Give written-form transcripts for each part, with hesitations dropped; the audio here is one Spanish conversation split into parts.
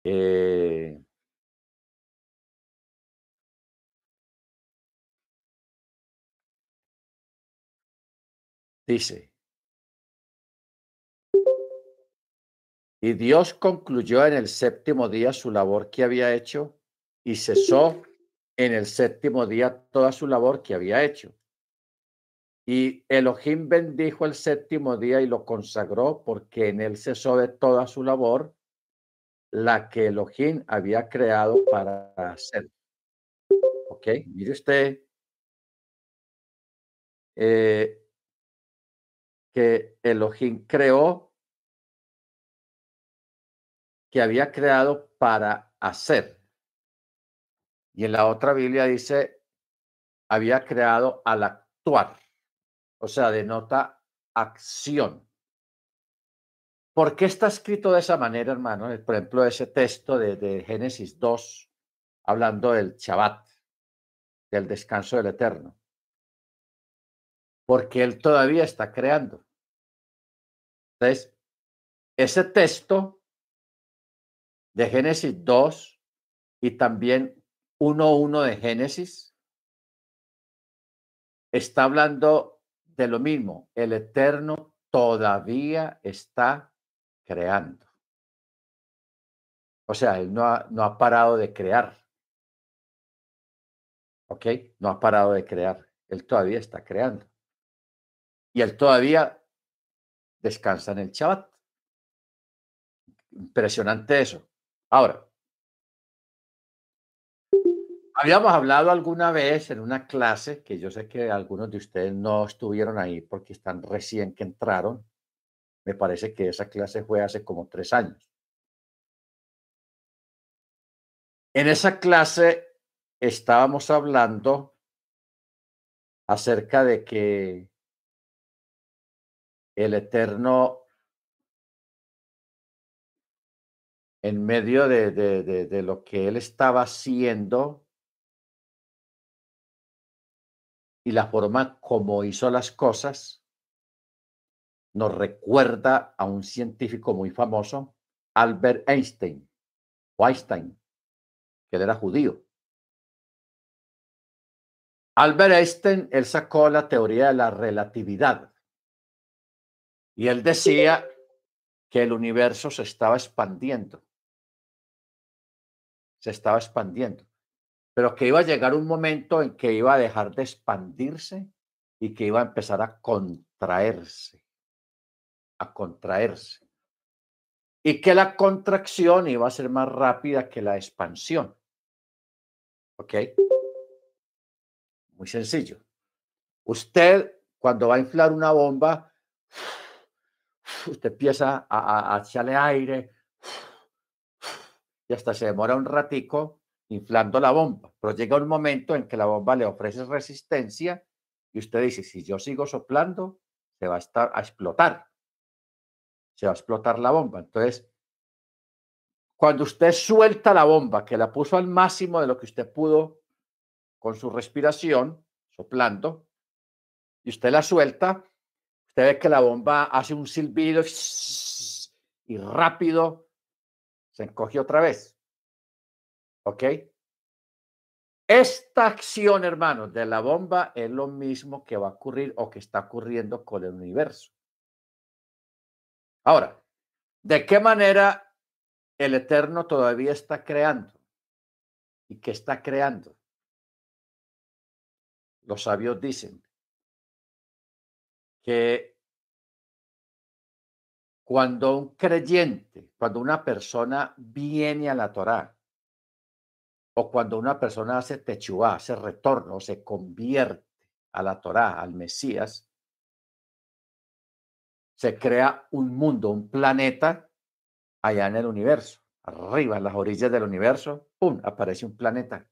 Eh, dice, y Dios concluyó en el séptimo día su labor que había hecho y cesó en el séptimo día toda su labor que había hecho. Y Elohim bendijo el séptimo día y lo consagró porque en él cesó de toda su labor, la que Elohim había creado para hacer. ¿Ok? Mire usted eh, que Elohim creó, que había creado para hacer. Y en la otra Biblia dice, había creado al actuar. O sea, denota acción. ¿Por qué está escrito de esa manera, hermano? Por ejemplo, ese texto de Génesis 2, hablando del Shabbat, del descanso del Eterno. Porque Él todavía está creando. Entonces, ese texto de Génesis 2 y también 1:1 de Génesis está hablando de lo mismo. El Eterno todavía está creando. O sea, Él no ha parado de crear. ¿Ok? No ha parado de crear. Él todavía está creando. Y él todavía descansa en el Shabbat. Impresionante eso. Ahora, habíamos hablado alguna vez en una clase, que yo sé que algunos de ustedes no estuvieron ahí porque están recién que entraron. Me parece que esa clase fue hace como 3 años. En esa clase estábamos hablando acerca de que el Eterno, en medio de lo que él estaba haciendo, y la forma como hizo las cosas nos recuerda a un científico muy famoso, Albert Einstein, o Einstein, que él era judío. Albert Einstein, él sacó la teoría de la relatividad y él decía que el universo se estaba expandiendo, pero que iba a llegar un momento en que iba a dejar de expandirse y que iba a empezar a contraerse. Y que la contracción iba a ser más rápida que la expansión. ¿Ok? Muy sencillo. Usted, cuando va a inflar una bomba, usted empieza a echarle aire y hasta se demora un ratico inflando la bomba. Pero llega un momento en que la bomba le ofrece resistencia y usted dice, si yo sigo soplando, se va a estar a explotar, se va a explotar la bomba. Entonces, cuando usted suelta la bomba, que la puso al máximo de lo que usted pudo con su respiración, soplando, y usted la suelta, usted ve que la bomba hace un silbido y rápido se encoge otra vez, ¿ok? Esta acción, hermanos, de la bomba es lo mismo que va a ocurrir o que está ocurriendo con el universo. Ahora, ¿de qué manera el Eterno todavía está creando? ¿Y qué está creando? Los sabios dicen que cuando un creyente, cuando una persona viene a la Torá, o cuando una persona hace techuvá, hace retorno, se convierte a la Torá, al Mesías, se crea un mundo, un planeta allá en el universo. Arriba, en las orillas del universo, ¡pum!, aparece un planeta.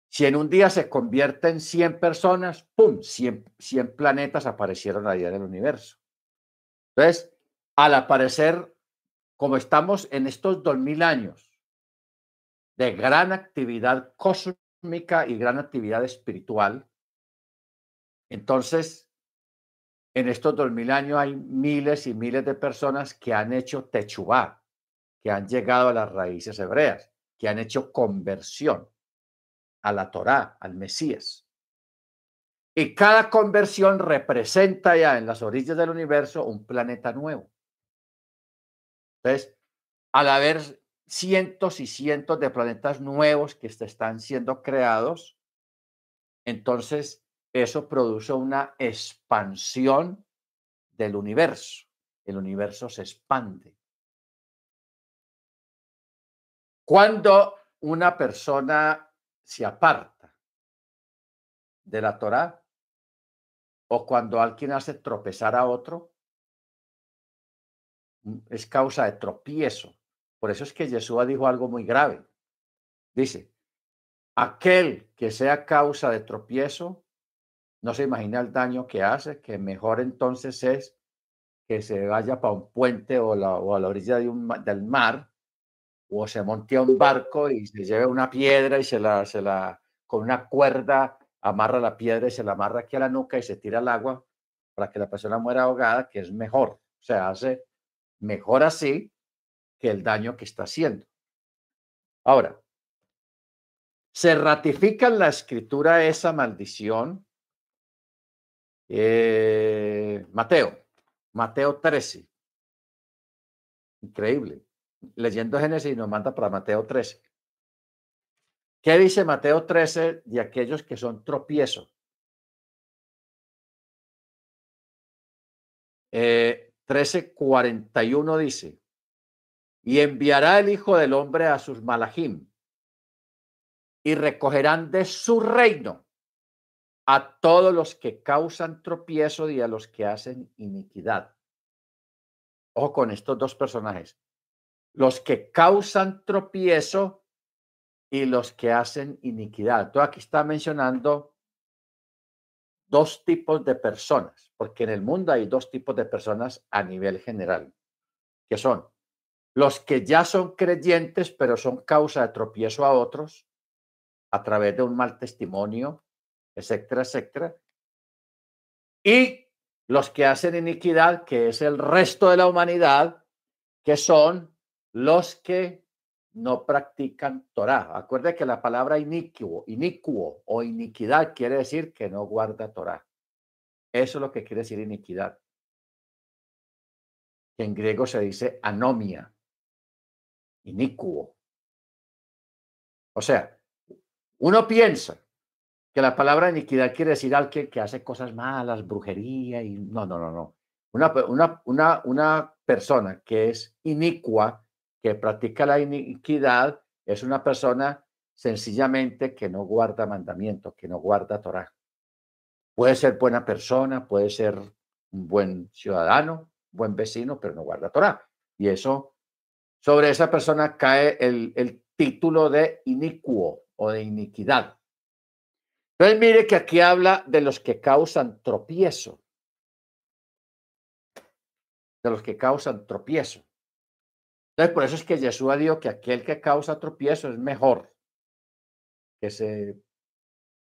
Si en un día se convierten 100 personas, ¡pum!, 100 planetas aparecieron allá en el universo. Entonces, al aparecer, como estamos en estos 2000 años de gran actividad cósmica y gran actividad espiritual, entonces, en estos 2000 años hay miles y miles de personas que han hecho techuvá, que han llegado a las raíces hebreas, que han hecho conversión a la Torá, al Mesías. Y cada conversión representa ya en las orillas del universo un planeta nuevo. Entonces, al haber cientos y cientos de planetas nuevos que están siendo creados, entonces eso produce una expansión del universo. El universo se expande. Cuando una persona se aparta de la Torá o cuando alguien hace tropezar a otro, es causa de tropiezo. Por eso es que Yeshua dijo algo muy grave. Dice, aquel que sea causa de tropiezo, no se imagina el daño que hace, que mejor entonces es que se vaya para un puente o a la orilla del mar, o se monte a un barco y se lleve una piedra y con una cuerda amarra la piedra y se la amarra aquí a la nuca y se tira al agua para que la persona muera ahogada, que es mejor. O sea, hace mejor así que el daño que está haciendo. Ahora, se ratifica en la escritura esa maldición. Mateo 13. Increíble. Leyendo Génesis nos manda para Mateo 13. ¿Qué dice Mateo 13 de aquellos que son tropiezos? 13:41 dice, y enviará el Hijo del Hombre a sus malajim, y recogerán de su reino a todos los que causan tropiezo y a los que hacen iniquidad. Ojo con estos dos personajes, los que causan tropiezo y los que hacen iniquidad. Entonces aquí está mencionando dos tipos de personas, porque en el mundo hay dos tipos de personas a nivel general, que son los que ya son creyentes, pero son causa de tropiezo a otros a través de un mal testimonio, etcétera, etcétera. Y los que hacen iniquidad, que es el resto de la humanidad, que son los que no practican Torá. Acuerde que la palabra inicuo o iniquidad quiere decir que no guarda Torá. Eso es lo que quiere decir iniquidad. Que en griego se dice anomia, inicuo. O sea, uno piensa que la palabra iniquidad quiere decir alguien que hace cosas malas, brujería y no, no, no, no. Una persona que es inicua, que practica la iniquidad, es una persona sencillamente que no guarda mandamientos, que no guarda Torá. Puede ser buena persona, puede ser un buen ciudadano, buen vecino, pero no guarda Torá. Y eso, sobre esa persona cae el título de inicuo o de iniquidad. Entonces mire que aquí habla de los que causan tropiezo, de los que causan tropiezo. Entonces por eso es que Jesús dijo que aquel que causa tropiezo es mejor que se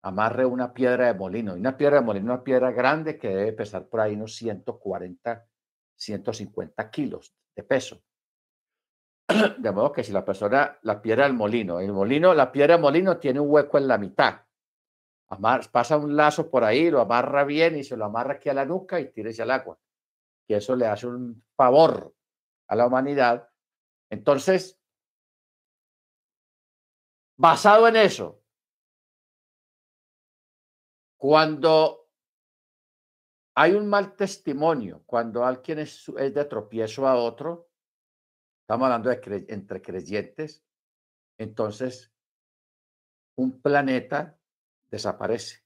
amarre una piedra de molino. Y una piedra de molino, una piedra grande que debe pesar por ahí unos 140, 150 kilos de peso. De modo que si la persona, la piedra del molino, la piedra del molino tiene un hueco en la mitad. Pasa un lazo por ahí, lo amarra bien y se lo amarra aquí a la nuca y tírese al agua. Que eso le hace un favor a la humanidad. Entonces, basado en eso, cuando hay un mal testimonio, cuando alguien es de tropiezo a otro, estamos hablando de entre creyentes, entonces un planeta desaparece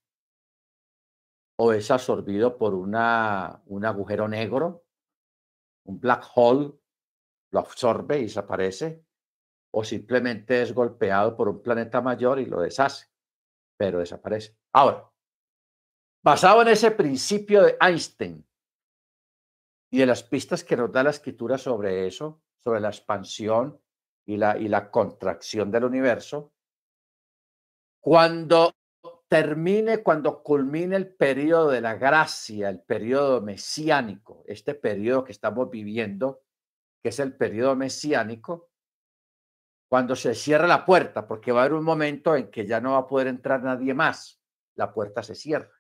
o es absorbido por un agujero negro, un black hole, lo absorbe y desaparece, o simplemente es golpeado por un planeta mayor y lo deshace, pero desaparece. Ahora, basado en ese principio de Einstein y de las pistas que nos da la escritura sobre eso, sobre la expansión y la contracción del universo, cuando cuando culmine el periodo de la gracia, el periodo mesiánico, este periodo que estamos viviendo, que es el periodo mesiánico, cuando se cierra la puerta, porque va a haber un momento en que ya no va a poder entrar nadie más, la puerta se cierra.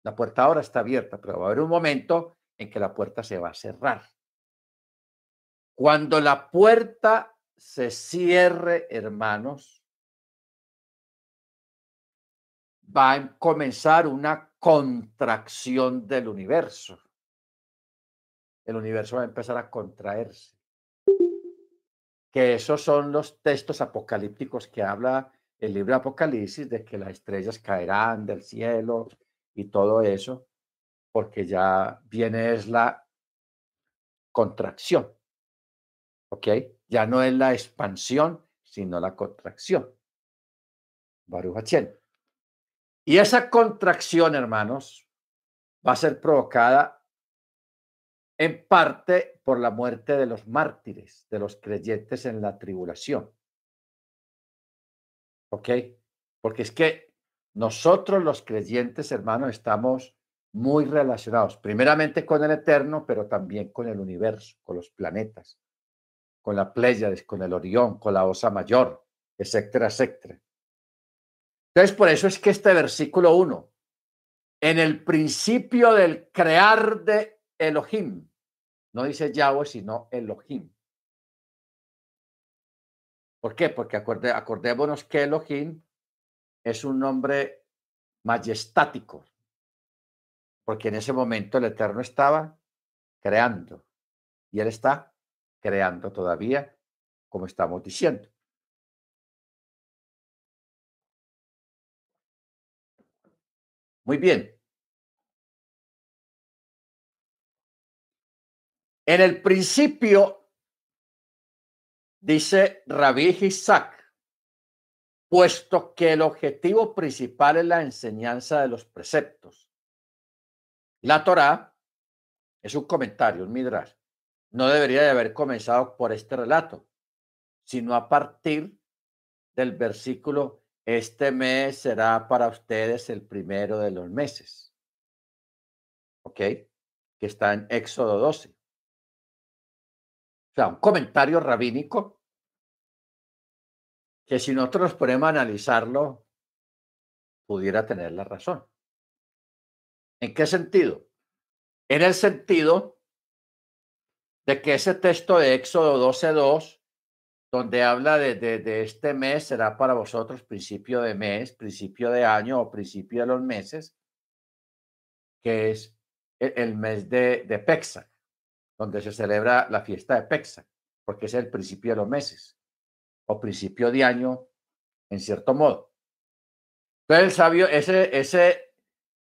La puerta ahora está abierta, pero va a haber un momento en que la puerta se va a cerrar. Cuando la puerta se cierre, hermanos, va a comenzar una contracción del universo. El universo va a empezar a contraerse. Que esos son los textos apocalípticos que habla el libro de Apocalipsis, de que las estrellas caerán del cielo y todo eso, porque ya viene es la contracción, ¿ok? Ya no es la expansión, sino la contracción. Baruch Hachén. Y esa contracción, hermanos, va a ser provocada en parte por la muerte de los mártires, de los creyentes en la tribulación. ¿Ok? Porque es que nosotros los creyentes, hermanos, estamos muy relacionados, primeramente con el Eterno, pero también con el universo, con los planetas, con la Pléyades, con el Orión, con la Osa Mayor, etcétera, etcétera. Entonces, por eso es que este versículo 1, en el principio del crear de Elohim, no dice Yahweh, sino Elohim. ¿Por qué? Porque acordémonos que Elohim es un nombre majestático, porque en ese momento el Eterno estaba creando y Él está creando todavía, como estamos diciendo. Muy bien. En el principio, dice Rabí Isaac, puesto que el objetivo principal es la enseñanza de los preceptos. La Torá es un comentario, un midrash. No debería de haber comenzado por este relato, sino a partir del versículo, este mes será para ustedes el primero de los meses. ¿Ok? Que está en Éxodo 12. O sea, un comentario rabínico que si nosotros nos ponemos a analizarlo, pudiera tener la razón. ¿En qué sentido? En el sentido de que ese texto de Éxodo 12:2, donde habla de este mes será para vosotros principio de mes, principio de año o principio de los meses, que es el mes de Pesach, donde se celebra la fiesta de Pesach, porque es el principio de los meses o principio de año, en cierto modo. Entonces el sabio, ese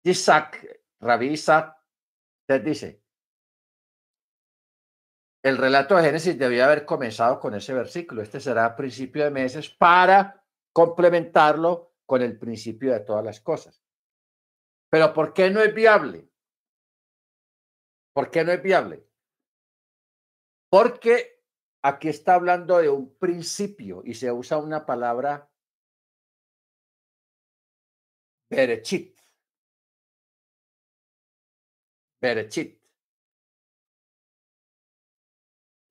Isaac, Rabí Isaac, te dice, el relato de Génesis debía haber comenzado con ese versículo. Este será principio de meses para complementarlo con el principio de todas las cosas. Pero ¿por qué no es viable? ¿Por qué no es viable? Porque aquí está hablando de un principio y se usa una palabra berechit. Berechit.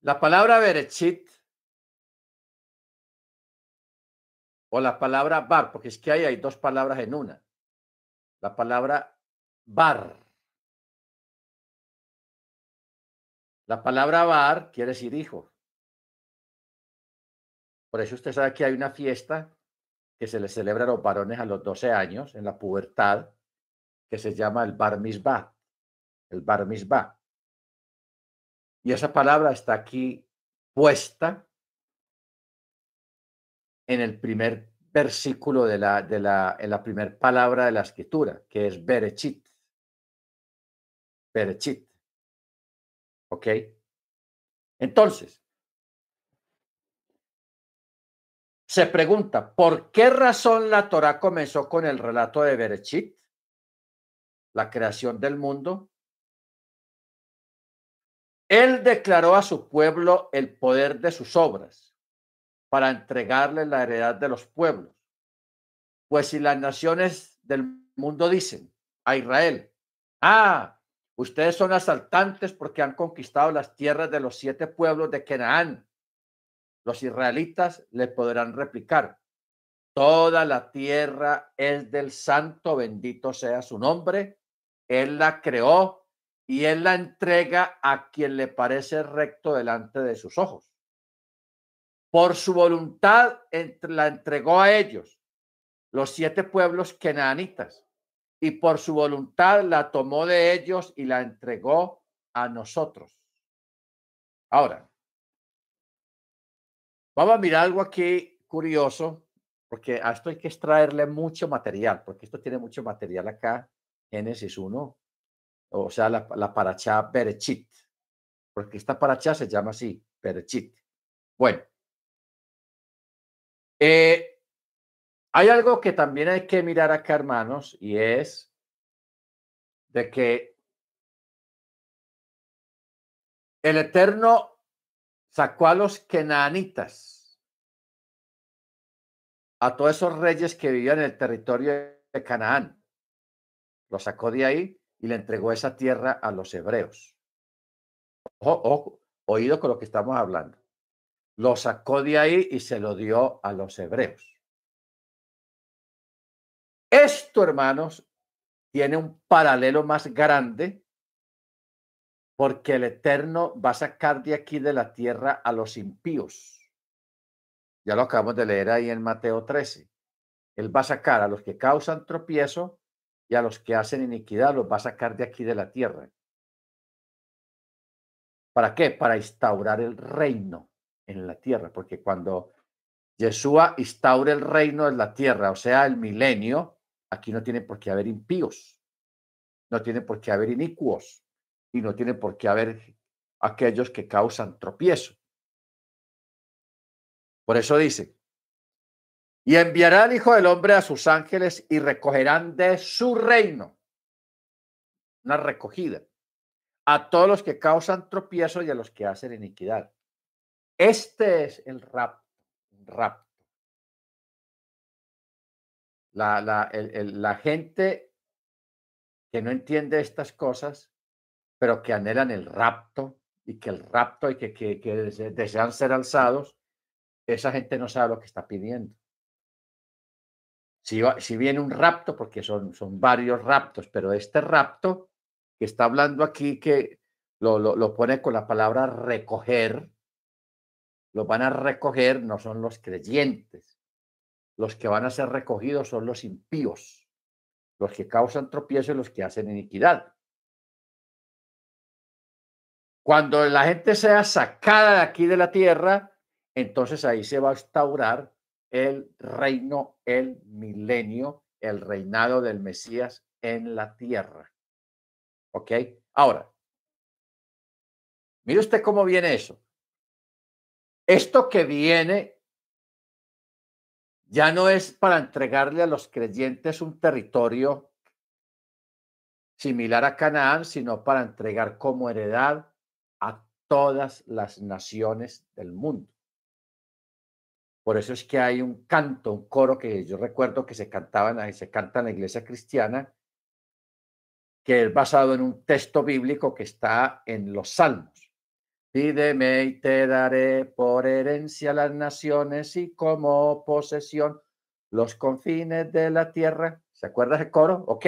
La palabra berechit o la palabra bar, porque es que hay dos palabras en una. La palabra bar. La palabra bar quiere decir hijo. Por eso usted sabe que hay una fiesta que se le celebra a los varones a los 12 años, en la pubertad, que se llama el bar mitzvah, el bar mitzvah. Y esa palabra está aquí puesta en el primer versículo en la primera palabra de la escritura, que es berechit. Berechit. ¿Ok? Entonces, se pregunta, ¿por qué razón la Torá comenzó con el relato de Berechit, la creación del mundo? Él declaró a su pueblo el poder de sus obras para entregarle la heredad de los pueblos. Pues si las naciones del mundo dicen a Israel, ustedes son asaltantes porque han conquistado las tierras de los 7 pueblos de Canaán, los israelitas le podrán replicar: toda la tierra es del Santo, bendito sea su nombre. Él la creó y él la entrega a quien le parece recto delante de sus ojos. Por su voluntad la entregó a ellos, los 7 pueblos canaanitas, y por su voluntad la tomó de ellos y la entregó a nosotros. Ahora, vamos a mirar algo aquí curioso, porque a esto hay que extraerle mucho material, porque esto tiene mucho material acá, Génesis 1, o sea, la parachá Berechit, porque esta parachá se llama así, Berechit. Bueno, eh, hay algo que también hay que mirar acá, hermanos, y es de que el Eterno sacó a los kenanitas, a todos esos reyes que vivían en el territorio de Canaán, los sacó de ahí y le entregó esa tierra a los hebreos. Ojo, ojo, oído con lo que estamos hablando. Lo sacó de ahí y se lo dio a los hebreos. Esto, hermanos, tiene un paralelo más grande porque el Eterno va a sacar de aquí de la tierra a los impíos. Ya lo acabamos de leer ahí en Mateo 13. Él va a sacar a los que causan tropiezo y a los que hacen iniquidad, los va a sacar de aquí de la tierra. ¿Para qué? Para instaurar el reino en la tierra, porque cuando Yeshua instaure el reino en la tierra, o sea, el milenio, aquí no tiene por qué haber impíos, no tiene por qué haber inicuos y no tiene por qué haber aquellos que causan tropiezo. Por eso dice, y enviará al Hijo del Hombre a sus ángeles y recogerán de su reino, una recogida, a todos los que causan tropiezo y a los que hacen iniquidad. Este es el rapto, rapto. La gente que no entiende estas cosas, pero que anhelan el rapto y que el rapto y que desean ser alzados, esa gente no sabe lo que está pidiendo. Si viene un rapto, porque son varios raptos, pero este rapto que está hablando aquí, que lo pone con la palabra recoger, lo van a recoger, no son los creyentes. Los que van a ser recogidos son los impíos, los que causan tropiezo y los que hacen iniquidad. Cuando la gente sea sacada de aquí de la tierra, entonces ahí se va a instaurar el reino, el milenio, el reinado del Mesías en la tierra. ¿Ok? Ahora, mire usted cómo viene eso. Esto que viene ya no es para entregarle a los creyentes un territorio similar a Canaán, sino para entregar como heredad a todas las naciones del mundo. Por eso es que hay un canto, un coro que yo recuerdo que se cantaban, se canta en la iglesia cristiana, que es basado en un texto bíblico que está en los Salmos. Pídeme y te daré por herencia las naciones y como posesión los confines de la tierra. ¿Se acuerda ese coro? Ok.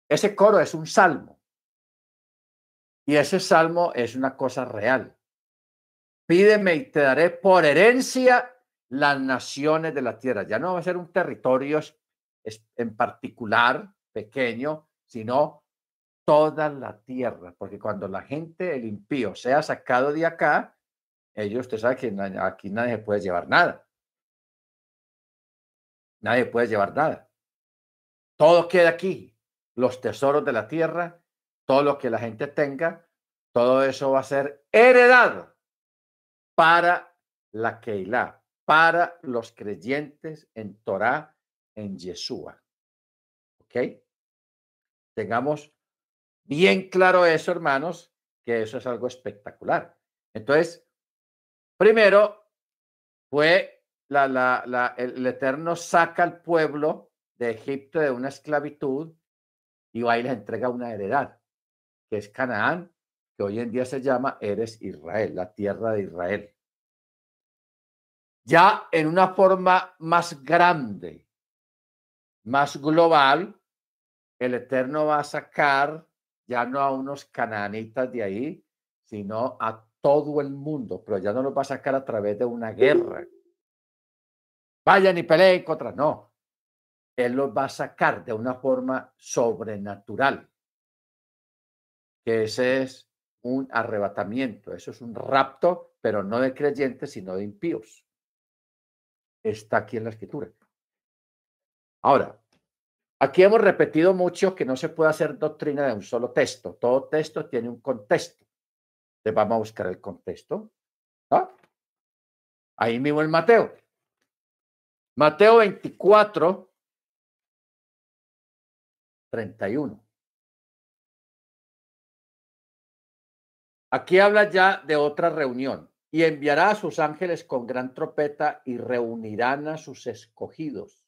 Ese coro es un salmo y ese salmo es una cosa real. Pídeme y te daré por herencia las naciones de la tierra. Ya no va a ser un territorio en particular, pequeño, sino toda la tierra. Porque cuando la gente, el impío, sea sacado de acá, ellos, usted sabe que aquí nadie se puede llevar nada. Nadie puede llevar nada. Todo queda aquí. Los tesoros de la tierra, todo lo que la gente tenga, todo eso va a ser heredado para la Keilah, para los creyentes en Torah, en Yeshua. ¿Ok? Tengamos bien claro eso, hermanos, que eso es algo espectacular. Entonces, primero fue el Eterno saca al pueblo de Egipto de una esclavitud y va y les entrega una heredad, que es Canaán, que hoy en día se llama Eres Israel, la tierra de Israel. Ya en una forma más grande, más global, el Eterno va a sacar ya no a unos cananitas de ahí, sino a todo el mundo, pero ya no los va a sacar a través de una guerra. Vayan y peleen contra, no. Él los va a sacar de una forma sobrenatural, que ese es un arrebatamiento, eso es un rapto, pero no de creyentes, sino de impíos. Está aquí en la escritura. Ahora, aquí hemos repetido mucho que no se puede hacer doctrina de un solo texto. Todo texto tiene un contexto. Entonces vamos a buscar el contexto. ¿Ah? Ahí mismo en Mateo. Mateo 24, 31. Aquí habla ya de otra reunión. Y enviará a sus ángeles con gran trompeta y reunirán a sus escogidos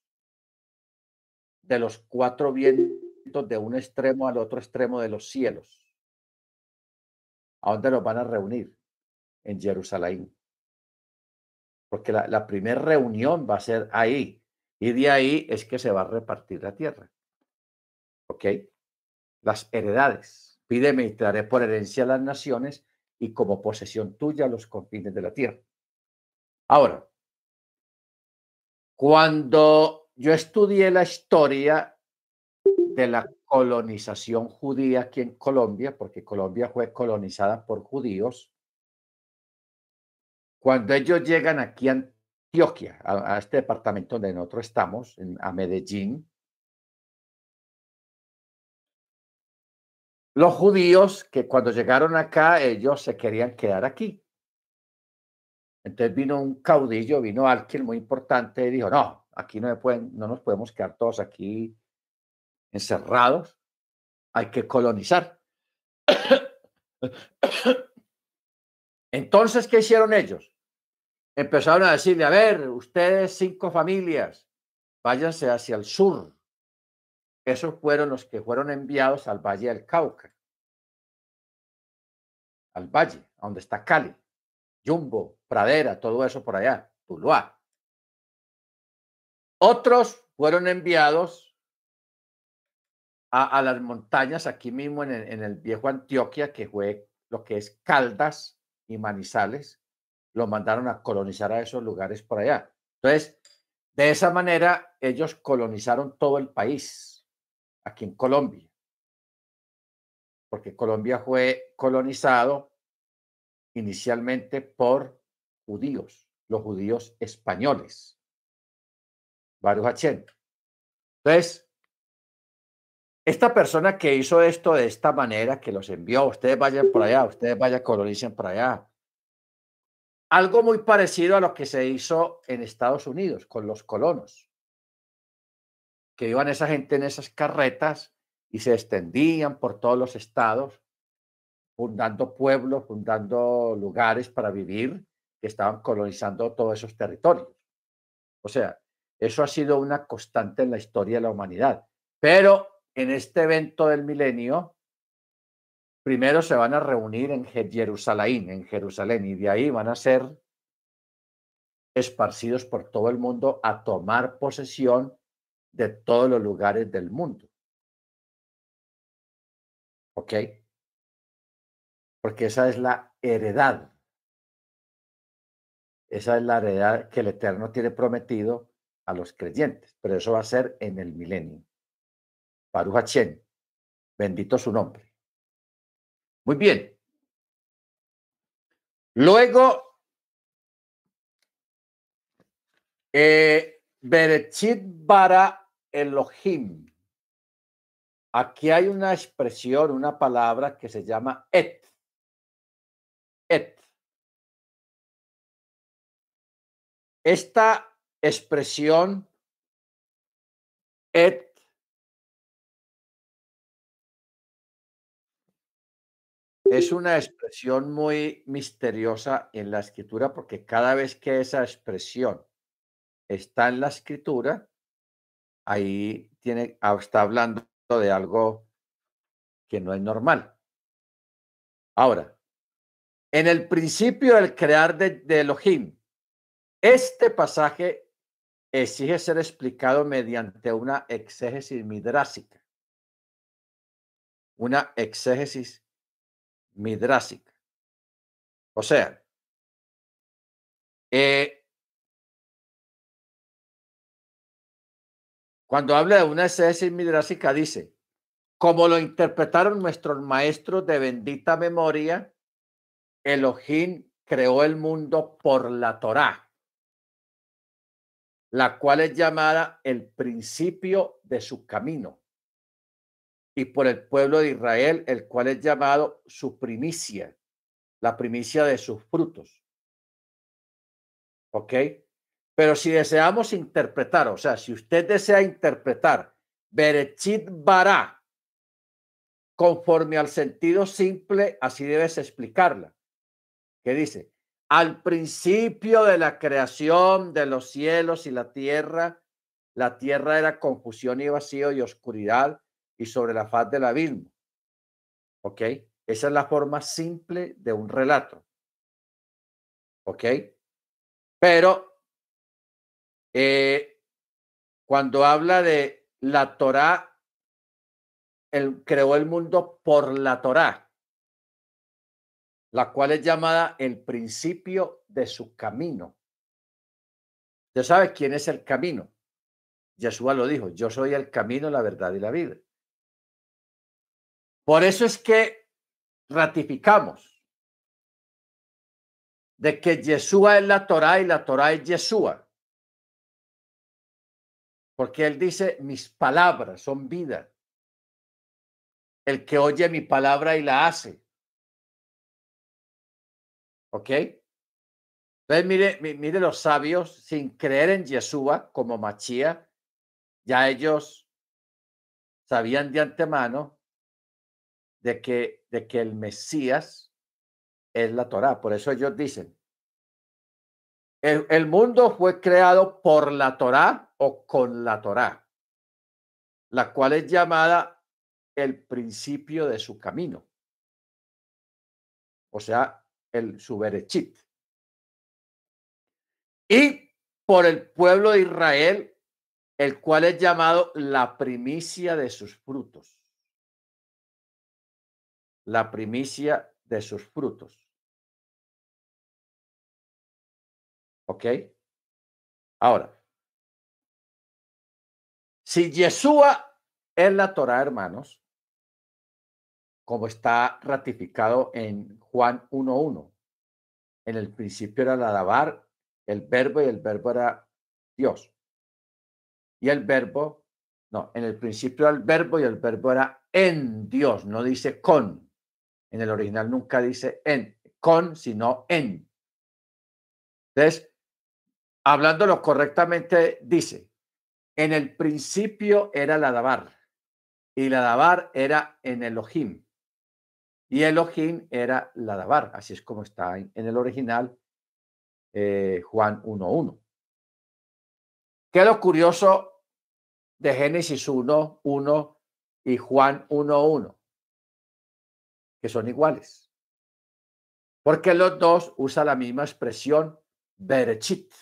de los cuatro vientos de un extremo al otro extremo de los cielos. ¿A dónde los van a reunir? En Jerusalén. Porque la primera reunión va a ser ahí. Y de ahí es que se va a repartir la tierra. ¿Ok? Las heredades. Pídeme y te daré por herencia a las naciones y como posesión tuya los confines de la tierra. Ahora, cuando yo estudié la historia de la colonización judía aquí en Colombia, porque Colombia fue colonizada por judíos, cuando ellos llegan aquí a Antioquia, a este departamento donde nosotros estamos, a Medellín, los judíos que cuando llegaron acá, ellos se querían quedar aquí. Entonces vino un caudillo, vino alguien muy importante y dijo, no, aquí no nos podemos quedar todos aquí encerrados, hay que colonizar. Entonces, ¿qué hicieron ellos? Empezaron a decirle, a ver, ustedes 5 familias, váyanse hacia el sur. Esos fueron los que fueron enviados al Valle del Cauca, al valle, a donde está Cali, Jumbo, Pradera, todo eso por allá, Tuluá. Otros fueron enviados a las montañas, aquí mismo en el viejo Antioquia, que fue lo que es Caldas y Manizales, lo mandaron a colonizar a esos lugares por allá. Entonces, de esa manera, ellos colonizaron todo el país, aquí en Colombia, porque Colombia fue colonizado inicialmente por judíos, los judíos españoles, Baruch Hachén. Entonces, esta persona que hizo esto de esta manera, que los envió, ustedes vayan por allá, ustedes vayan, colonicen por allá. Algo muy parecido a lo que se hizo en Estados Unidos con los colonos, que iban esa gente en esas carretas y se extendían por todos los estados, fundando pueblos, fundando lugares para vivir, que estaban colonizando todos esos territorios. O sea, eso ha sido una constante en la historia de la humanidad. Pero en este evento del milenio, primero se van a reunir en Jerusalén, y de ahí van a ser esparcidos por todo el mundo a tomar posesión de todos los lugares del mundo. ¿Ok? Porque esa es la heredad. Esa es la heredad que el Eterno tiene prometido a los creyentes. Pero eso va a ser en el milenio. Baruch Hachén, bendito su nombre. Muy bien. Luego, Berechit bara Elohim. Aquí hay una expresión, una palabra que se llama et. Et. Esta expresión et es una expresión muy misteriosa en la escritura porque cada vez que esa expresión está en la escritura, ahí está hablando de algo que no es normal. Ahora, en el principio del crear de Elohim, Este pasaje exige ser explicado mediante una exégesis midrásica, una exégesis midrásica. O sea, eh, cuando habla de una exégesis midrásica, dice, como lo interpretaron nuestros maestros de bendita memoria, Elohim creó el mundo por la Torá, la cual es llamada el principio de su camino, y por el pueblo de Israel, el cual es llamado su primicia, la primicia de sus frutos. ¿Ok? Pero si deseamos interpretar, o sea, si usted desea interpretar Berechit Bara conforme al sentido simple, así debes explicarla. ¿Qué dice? Al principio de la creación de los cielos y la tierra era confusión y vacío y oscuridad y sobre la faz del abismo. ¿Ok? Esa es la forma simple de un relato. ¿Ok? Pero cuando habla de la Torá, él creó el mundo por la Torá, la cual es llamada el principio de su camino. ¿Usted sabe quién es el camino? Yeshua lo dijo, yo soy el camino, la verdad y la vida. Por eso es que ratificamos de que Yeshua es la Torá y la Torá es Yeshua. Porque él dice, mis palabras son vida. El que oye mi palabra y la hace. ¿Ok? Entonces, mire los sabios, sin creer en Yeshua como Machía, ya ellos sabían de antemano de que el Mesías es la Torá. Por eso ellos dicen, el mundo fue creado por la Torá o con la Torá, la cual es llamada el principio de su camino, o sea, su berechit. Y por el pueblo de Israel, el cual es llamado la primicia de sus frutos. La primicia de sus frutos. ¿Ok? Ahora, si Yeshua es la Torá, hermanos, como está ratificado en Juan 1:1, en el principio era la Dabar, el verbo y el verbo era Dios. Y el verbo, no, en el principio era el verbo y el verbo era en Dios, no dice con. En el original nunca dice en, con, sino en. Entonces, hablándolo correctamente, dice, en el principio era la Dabar, y la Dabar era en Elohim, y Elohim era la Dabar, así es como está en el original, Juan 1:1. ¿Qué es lo curioso de Génesis 1:1 y Juan 1:1? Que son iguales, porque los dos usan la misma expresión Berechit,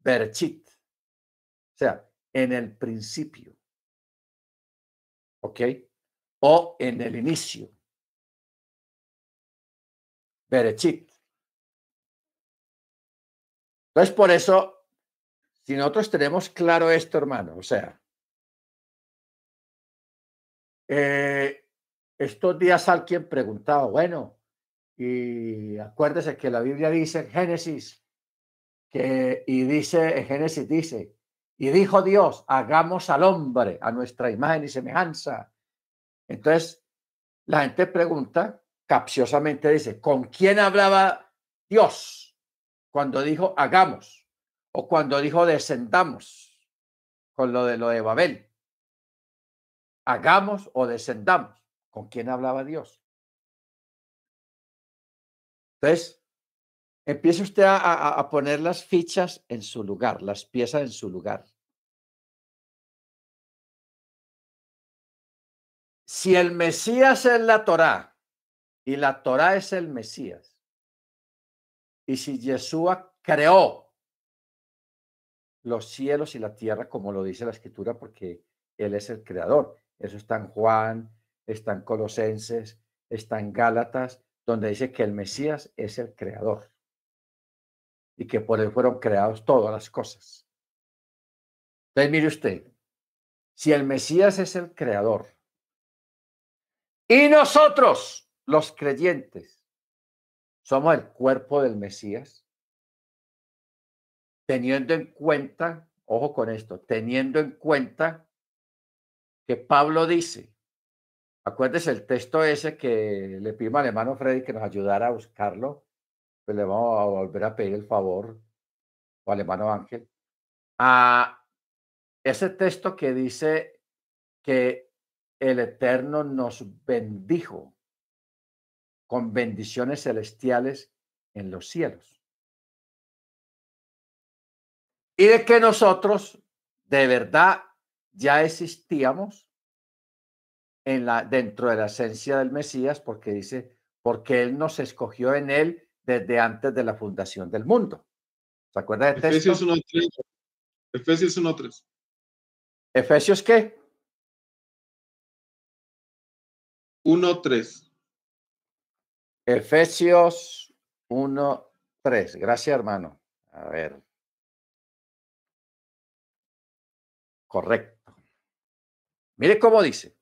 Berechit, o sea, en el principio, ¿ok? O en el inicio, Berechit. Entonces, por eso, si nosotros tenemos claro esto, hermano, o sea, eh, estos días alguien preguntaba, bueno, y acuérdese que la Biblia dice en Génesis, en Génesis dice, y dijo Dios, hagamos al hombre a nuestra imagen y semejanza. Entonces, la gente pregunta, capciosamente dice, ¿con quién hablaba Dios cuando dijo hagamos? O cuando dijo descendamos, con lo de Babel. Hagamos o descendamos. ¿Con quién hablaba Dios? Entonces, empiece usted a poner las fichas en su lugar, las piezas en su lugar. Si el Mesías es la Torá y la Torá es el Mesías, y si Yeshua creó los cielos y la tierra, como lo dice la Escritura, porque Él es el creador. Eso está en Juan, está en Colosenses, está en Gálatas, donde dice que el Mesías es el creador y que por Él fueron creados todas las cosas. Entonces, mire usted, si el Mesías es el creador y nosotros, los creyentes, somos el cuerpo del Mesías, teniendo en cuenta, ojo con esto, teniendo en cuenta que Pablo dice, acuérdese el texto ese que le pedimos al hermano Freddy que nos ayudara a buscarlo, pues le vamos a volver a pedir el favor, o al hermano Ángel, a ese texto que dice que el Eterno nos bendijo con bendiciones celestiales en los cielos. Y de que nosotros de verdad ya existíamos dentro de la esencia del Mesías, porque dice, porque Él nos escogió en Él desde antes de la fundación del mundo. ¿Se acuerda del Efesios texto? 1:3. Efesios 1:3. ¿Efesios qué? 1:3. Efesios 1:3. Gracias, hermano. A ver. Correcto. Mire cómo dice.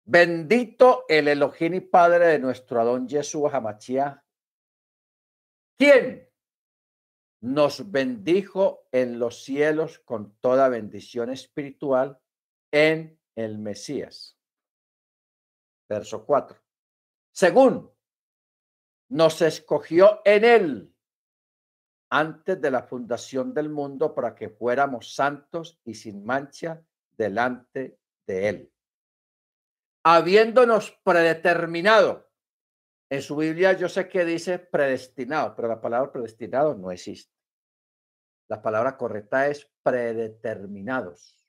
Bendito el Elohim y Padre de nuestro Adón Yeshua Hamashiach, quien nos bendijo en los cielos con toda bendición espiritual en el Mesías. Verso 4. Según nos escogió en él antes de la fundación del mundo para que fuéramos santos y sin mancha delante de él, habiéndonos predeterminado. En su Biblia yo sé que dice predestinado, pero la palabra predestinado no existe. La palabra correcta es predeterminados.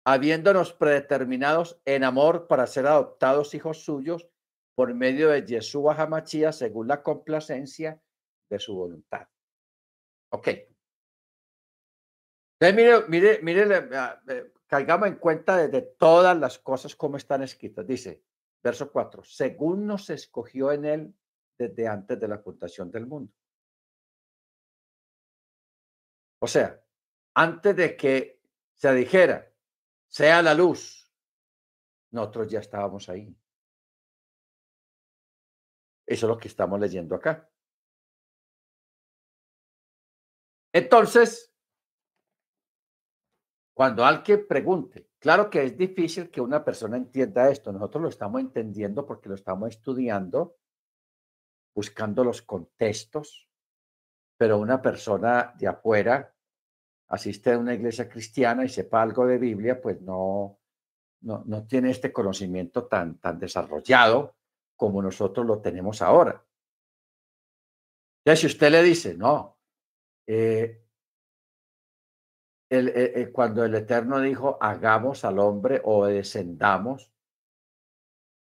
Habiéndonos predeterminados en amor para ser adoptados hijos suyos por medio de Yeshua Hamashiach según la complacencia de su voluntad. Ok. Entonces, mire, caigamos en cuenta de todas las cosas como están escritas. Dice, verso 4, según nos escogió en él desde antes de la fundación del mundo. O sea, antes de que se dijera, sea la luz, nosotros ya estábamos ahí. Eso es lo que estamos leyendo acá. Entonces, cuando alguien pregunte, claro que es difícil que una persona entienda esto. Nosotros lo estamos entendiendo porque lo estamos estudiando, buscando los contextos, pero una persona de afuera asiste a una iglesia cristiana y sepa algo de Biblia, pues no tiene este conocimiento tan desarrollado como nosotros lo tenemos ahora. Ya si usted le dice, no, cuando el Eterno dijo, hagamos al hombre o descendamos,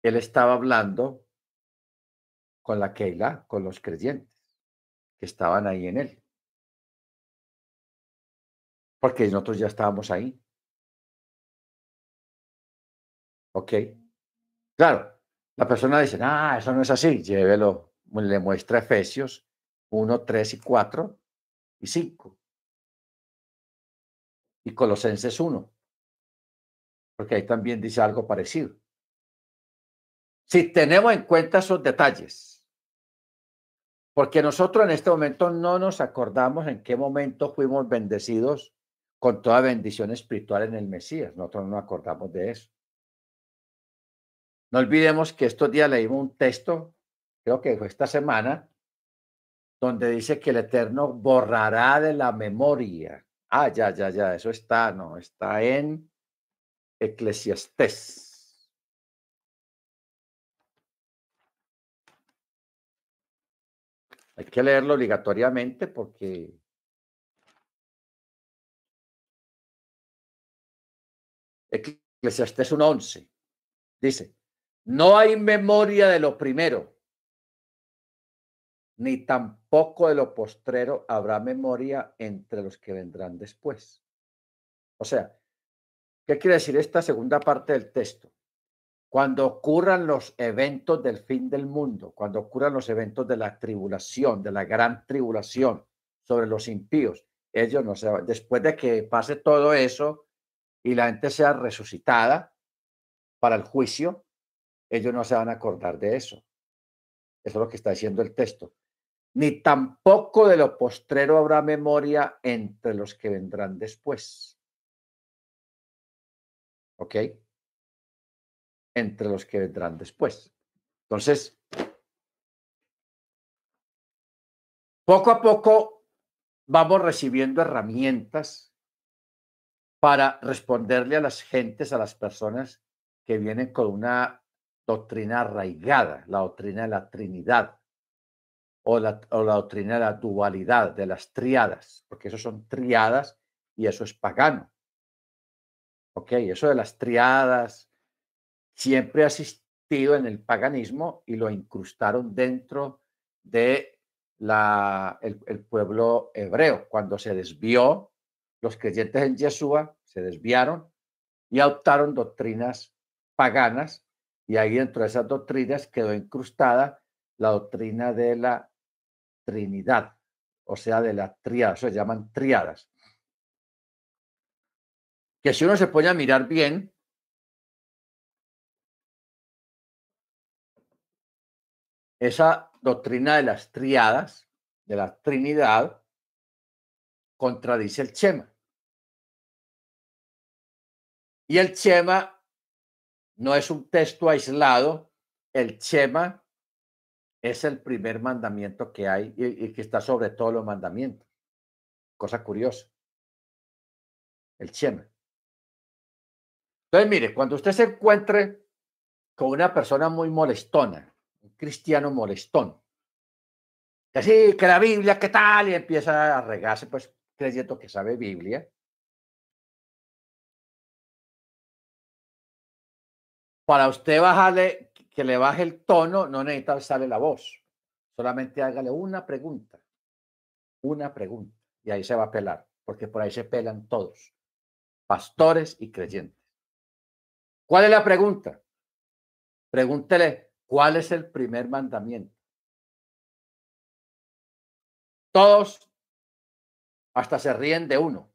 él estaba hablando con la Keilah, con los creyentes que estaban ahí en él, porque nosotros ya estábamos ahí, ¿ok? Claro, la persona dice, eso no es así, llévelo, le muestra Efesios 1, 3 y 4 y 5 y Colosenses 1, porque ahí también dice algo parecido. Si tenemos en cuenta esos detalles, porque nosotros en este momento no nos acordamos en qué momento fuimos bendecidos con toda bendición espiritual en el Mesías, nosotros no nos acordamos de eso. No olvidemos que estos días leímos un texto, creo que fue esta semana, donde dice que el Eterno borrará de la memoria. Ya, eso está, no, está en Eclesiastés. Hay que leerlo obligatoriamente porque Eclesiastés 1:11 dice, no hay memoria de lo primero, ni tampoco de lo postrero habrá memoria entre los que vendrán después. O sea, ¿qué quiere decir esta segunda parte del texto? Cuando ocurran los eventos del fin del mundo, cuando ocurran los eventos de la tribulación, de la gran tribulación sobre los impíos, ellos no se van, después de que pase todo eso y la gente sea resucitada para el juicio, ellos no se van a acordar de eso. Eso es lo que está diciendo el texto. Ni tampoco de lo postrero habrá memoria entre los que vendrán después. ¿Ok? Entre los que vendrán después. Entonces, poco a poco vamos recibiendo herramientas para responderle a las gentes, a las personas que vienen con una doctrina arraigada, la doctrina de la Trinidad o la doctrina de la dualidad, de las triadas, porque eso son triadas y eso es pagano. ¿Ok? Eso de las triadas siempre ha existido en el paganismo y lo incrustaron dentro de el pueblo hebreo. Cuando se desvió, los creyentes en Yeshua se desviaron y adoptaron doctrinas paganas y ahí dentro de esas doctrinas quedó incrustada la doctrina de la Trinidad, o sea, de la triada, se llaman triadas. Que si uno se pone a mirar bien, esa doctrina de las triadas, de la Trinidad, contradice el Chema. Y el Chema no es un texto aislado, el Chema es el primer mandamiento que hay y que está sobre todos los mandamientos. Cosa curiosa, el Chema. Entonces, mire, cuando usted se encuentre con una persona muy molestona, un cristiano molestón, que sí, que la Biblia, ¿qué tal? Y empieza a regarse, pues creyendo que sabe Biblia. Para usted bajarle, que le baje el tono, no necesita alzarle la voz. Solamente hágale una pregunta, y ahí se va a pelar, porque por ahí se pelan todos, pastores y creyentes. ¿Cuál es la pregunta? Pregúntele, ¿cuál es el primer mandamiento? Todos hasta se ríen de uno.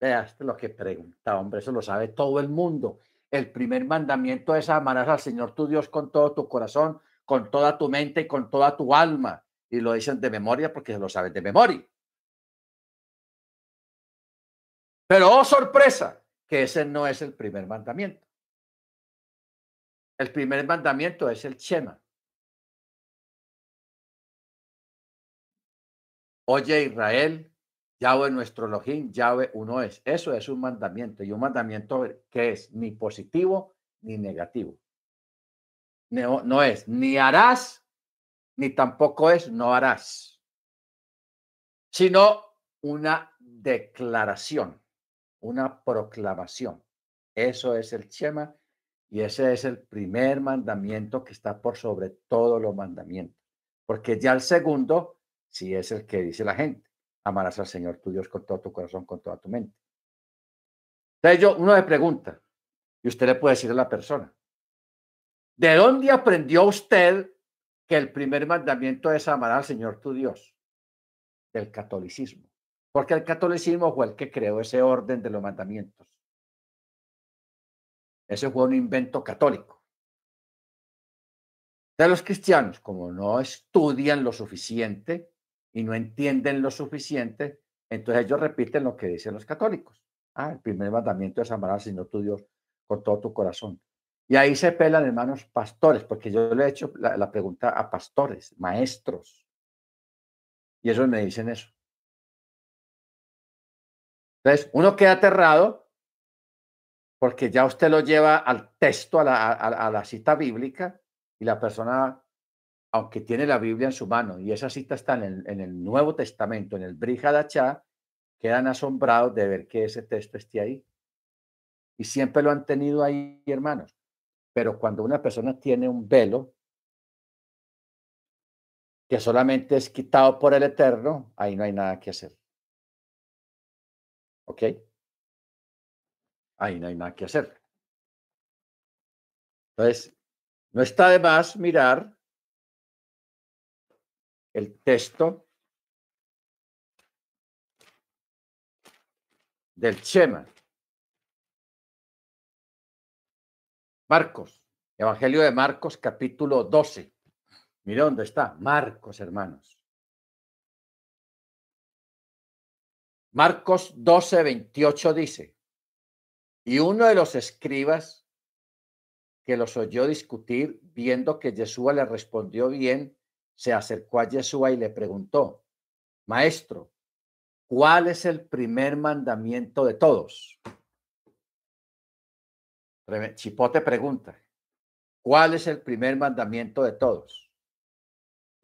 Vea, esto es lo que pregunta, hombre, eso lo sabe todo el mundo. El primer mandamiento es amarás al Señor tu Dios con todo tu corazón, con toda tu mente y con toda tu alma. Y lo dicen de memoria porque se lo saben de memoria. Pero, oh sorpresa, que ese no es el primer mandamiento. El primer mandamiento es el Shema. Oye Israel, Yahweh nuestro Elohim, Yahweh uno es. Eso es un mandamiento. Y un mandamiento que es ni positivo ni negativo. No, no es ni harás, ni tampoco es no harás, sino una declaración, una proclamación. Eso es el Shema y ese es el primer mandamiento que está por sobre todos los mandamientos. Porque ya el segundo sí es el que dice la gente. Amarás al Señor tu Dios con todo tu corazón, con toda tu mente. Entonces uno le pregunta y usted le puede decir a la persona, ¿de dónde aprendió usted que el primer mandamiento es amar al Señor tu Dios? Del catolicismo. Porque el catolicismo fue el que creó ese orden de los mandamientos. Ese fue un invento católico. De los cristianos, como no estudian lo suficiente y no entienden lo suficiente, entonces ellos repiten lo que dicen los católicos. El primer mandamiento es amar al Señor tu Dios con todo tu corazón. Y ahí se pelan, hermanos, pastores, porque yo le he hecho la pregunta a pastores, maestros, y ellos me dicen eso. Entonces, uno queda aterrado porque ya usted lo lleva al texto, a la cita bíblica, y la persona, aunque tiene la Biblia en su mano, y esa cita está en el Nuevo Testamento, en el Brit Hadashah, quedan asombrados de ver que ese texto esté ahí. Y siempre lo han tenido ahí, hermanos. Pero cuando una persona tiene un velo que solamente es quitado por el Eterno, ahí no hay nada que hacer. ¿Ok? Ahí no hay nada que hacer. Entonces, no está de más mirar el texto del Shema. Marcos, Evangelio de Marcos, capítulo 12. Mire dónde está, Marcos, hermanos. Marcos 12, 28 dice, y uno de los escribas que los oyó discutir, viendo que Yeshua le respondió bien, se acercó a Yeshua y le preguntó, Maestro, ¿cuál es el primer mandamiento de todos? Chipote pregunta, ¿cuál es el primer mandamiento de todos?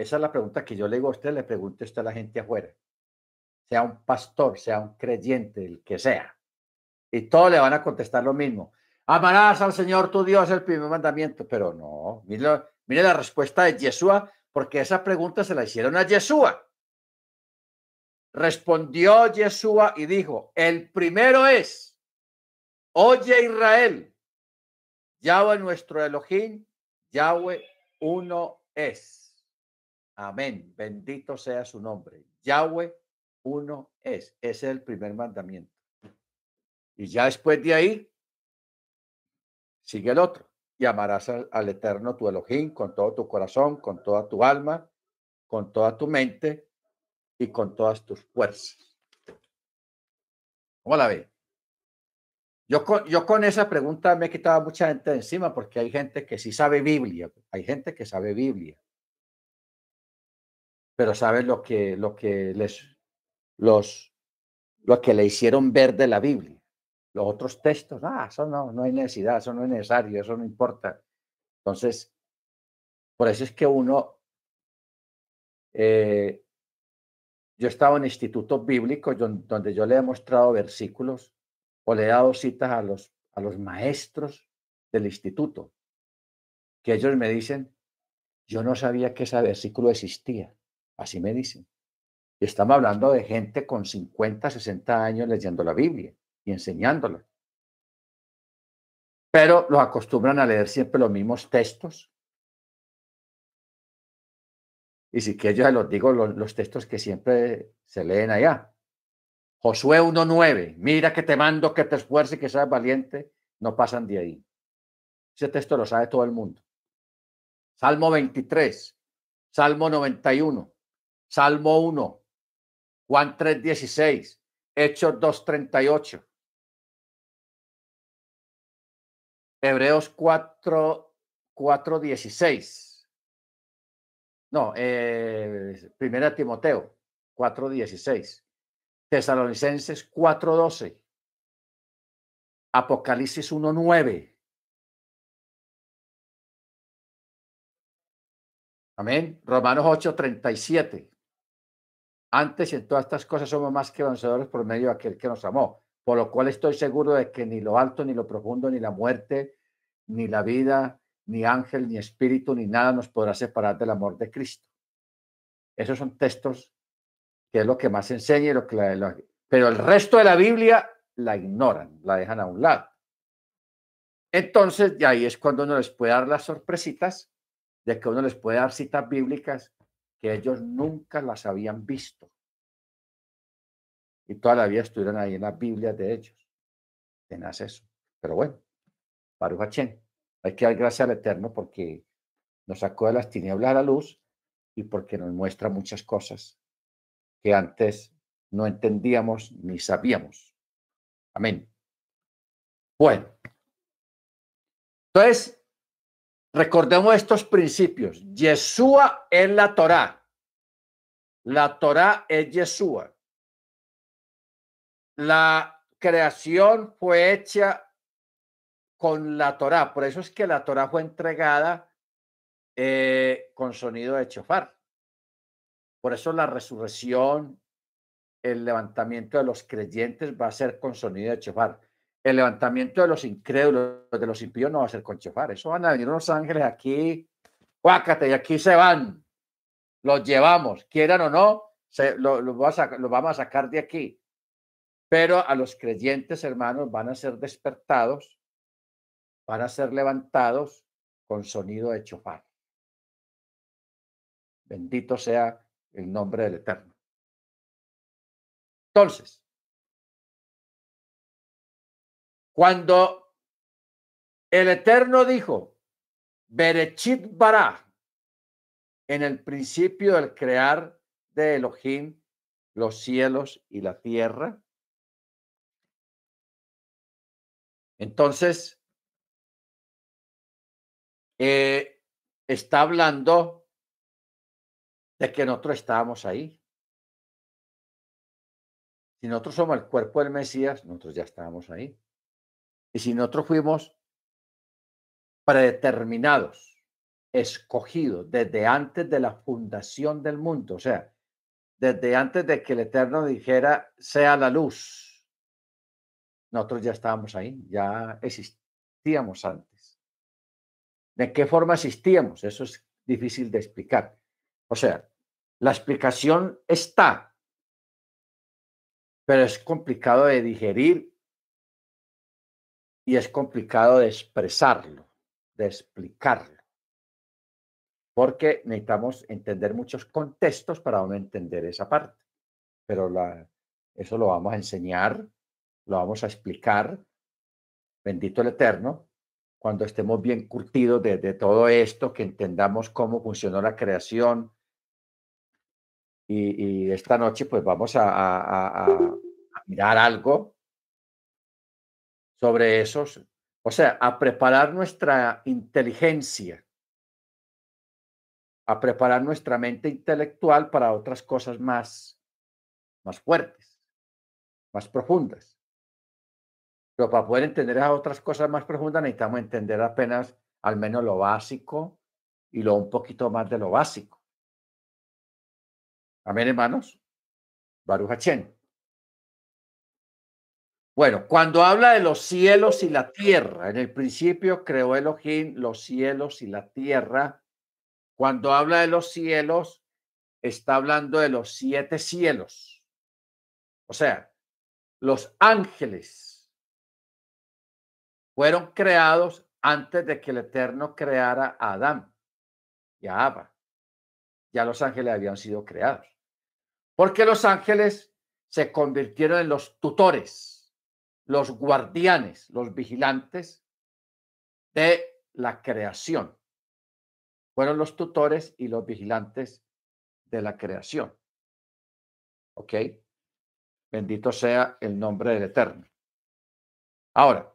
Esa es la pregunta que yo le digo a usted, le pregunte usted a la gente afuera. Sea un pastor, sea un creyente, el que sea. Y todos le van a contestar lo mismo. Amarás al Señor tu Dios, el primer mandamiento. Pero no, mire la respuesta de Yeshua, porque esa pregunta se la hicieron a Yeshua. Respondió Yeshua y dijo, el primero es, oye Israel, Yahweh nuestro Elohim, Yahweh uno es. Amén. Bendito sea su nombre. Yahweh uno es. Ese es el primer mandamiento. Y ya después de ahí, sigue el otro. Y amarás al Eterno tu Elohim con todo tu corazón, con toda tu alma, con toda tu mente y con todas tus fuerzas. ¿Cómo la ve? Yo con esa pregunta me he quitado mucha gente de encima porque hay gente que sí sabe Biblia. Hay gente que sabe Biblia. Pero sabe lo que le hicieron ver de la Biblia. Los otros textos, eso no hay necesidad, eso no es necesario, eso no importa. Entonces, por eso es que uno, yo estaba en institutos bíblicos donde yo le he mostrado versículos o le he dado citas a los maestros del instituto, que ellos me dicen, yo no sabía que ese versículo existía. Así me dicen. Y estamos hablando de gente con 50, 60 años leyendo la Biblia y enseñándola. Pero los acostumbran a leer siempre los mismos textos. Y si que yo se los digo los textos que siempre se leen allá. Josué 1:9, mira que te mando que te esfuerces, que seas valiente, no pasan de ahí. Ese texto lo sabe todo el mundo. Salmo 23, Salmo 91, Salmo 1, Juan 3:16, Hechos 2:38, Hebreos 4:16. No, Primera Timoteo 4:16, Tesalonicenses 4:12, Apocalipsis 1:9. Amén. Romanos 8:37. Antes en todas estas cosas somos más que vencedores por medio de aquel que nos amó, por lo cual estoy seguro de que ni lo alto, ni lo profundo, ni la muerte, ni la vida, ni ángel, ni espíritu, ni nada nos podrá separar del amor de Cristo. Esos son textos que es lo que más enseña y pero el resto de la Biblia la ignoran, la dejan a un lado. Entonces, de ahí es cuando uno les puede dar las sorpresitas de que uno les puede dar citas bíblicas que ellos nunca las habían visto. Y toda la vida estuvieron ahí en las Biblias de ellos. Tenaz eso. Pero bueno, Baruch Hachén. Hay que dar gracias al Eterno porque nos sacó de las tinieblas a la luz y porque nos muestra muchas cosas que antes no entendíamos ni sabíamos. Amén. Bueno, entonces, recordemos estos principios. Yeshua es la Torá. La Torá es Yeshua. La creación fue hecha con la Torá. Por eso es que la Torá fue entregada con sonido de chofar. Por eso la resurrección, el levantamiento de los creyentes va a ser con sonido de chofar. El levantamiento de los incrédulos, de los impíos, no va a ser con chofar. Eso van a venir unos ángeles aquí, guácate, y aquí se van. Los llevamos, quieran o no, lo vamos a sacar de aquí. Pero a los creyentes, hermanos, van a ser despertados, van a ser levantados con sonido de chofar. Bendito sea el nombre del Eterno. Entonces, cuando el Eterno dijo, Berechit bara, en el principio del crear de Elohim, los cielos y la tierra, entonces está hablando de que nosotros estábamos ahí. Si nosotros somos el cuerpo del Mesías, nosotros ya estábamos ahí. Y si nosotros fuimos predeterminados, escogidos desde antes de la fundación del mundo, o sea, desde antes de que el Eterno dijera, sea la luz, nosotros ya estábamos ahí, ya existíamos antes. ¿De qué forma existíamos? Eso es difícil de explicar. O sea, la explicación está, pero es complicado de digerir y es complicado de expresarlo, de explicarlo, porque necesitamos entender muchos contextos para uno entender esa parte. Pero eso lo vamos a enseñar, lo vamos a explicar, bendito el Eterno, cuando estemos bien curtidos de todo esto, que entendamos cómo funcionó la creación. Y esta noche pues vamos a mirar algo sobre esos, o sea, a preparar nuestra inteligencia, a preparar nuestra mente intelectual para otras cosas más fuertes, más profundas. Pero para poder entender esas otras cosas más profundas necesitamos entender apenas al menos lo básico y lo un poquito más de lo básico. Amén, hermanos. Baruch Hachén. Bueno, cuando habla de los cielos y la tierra, en el principio creó Elohim los cielos y la tierra. Cuando habla de los cielos, está hablando de los 7 cielos. O sea, los ángeles fueron creados antes de que el Eterno creara a Adán y a Ava. Ya los ángeles habían sido creados. Porque los ángeles se convirtieron en los tutores, los guardianes, los vigilantes de la creación. Fueron los tutores y los vigilantes de la creación. ¿Ok? Bendito sea el nombre del Eterno. Ahora,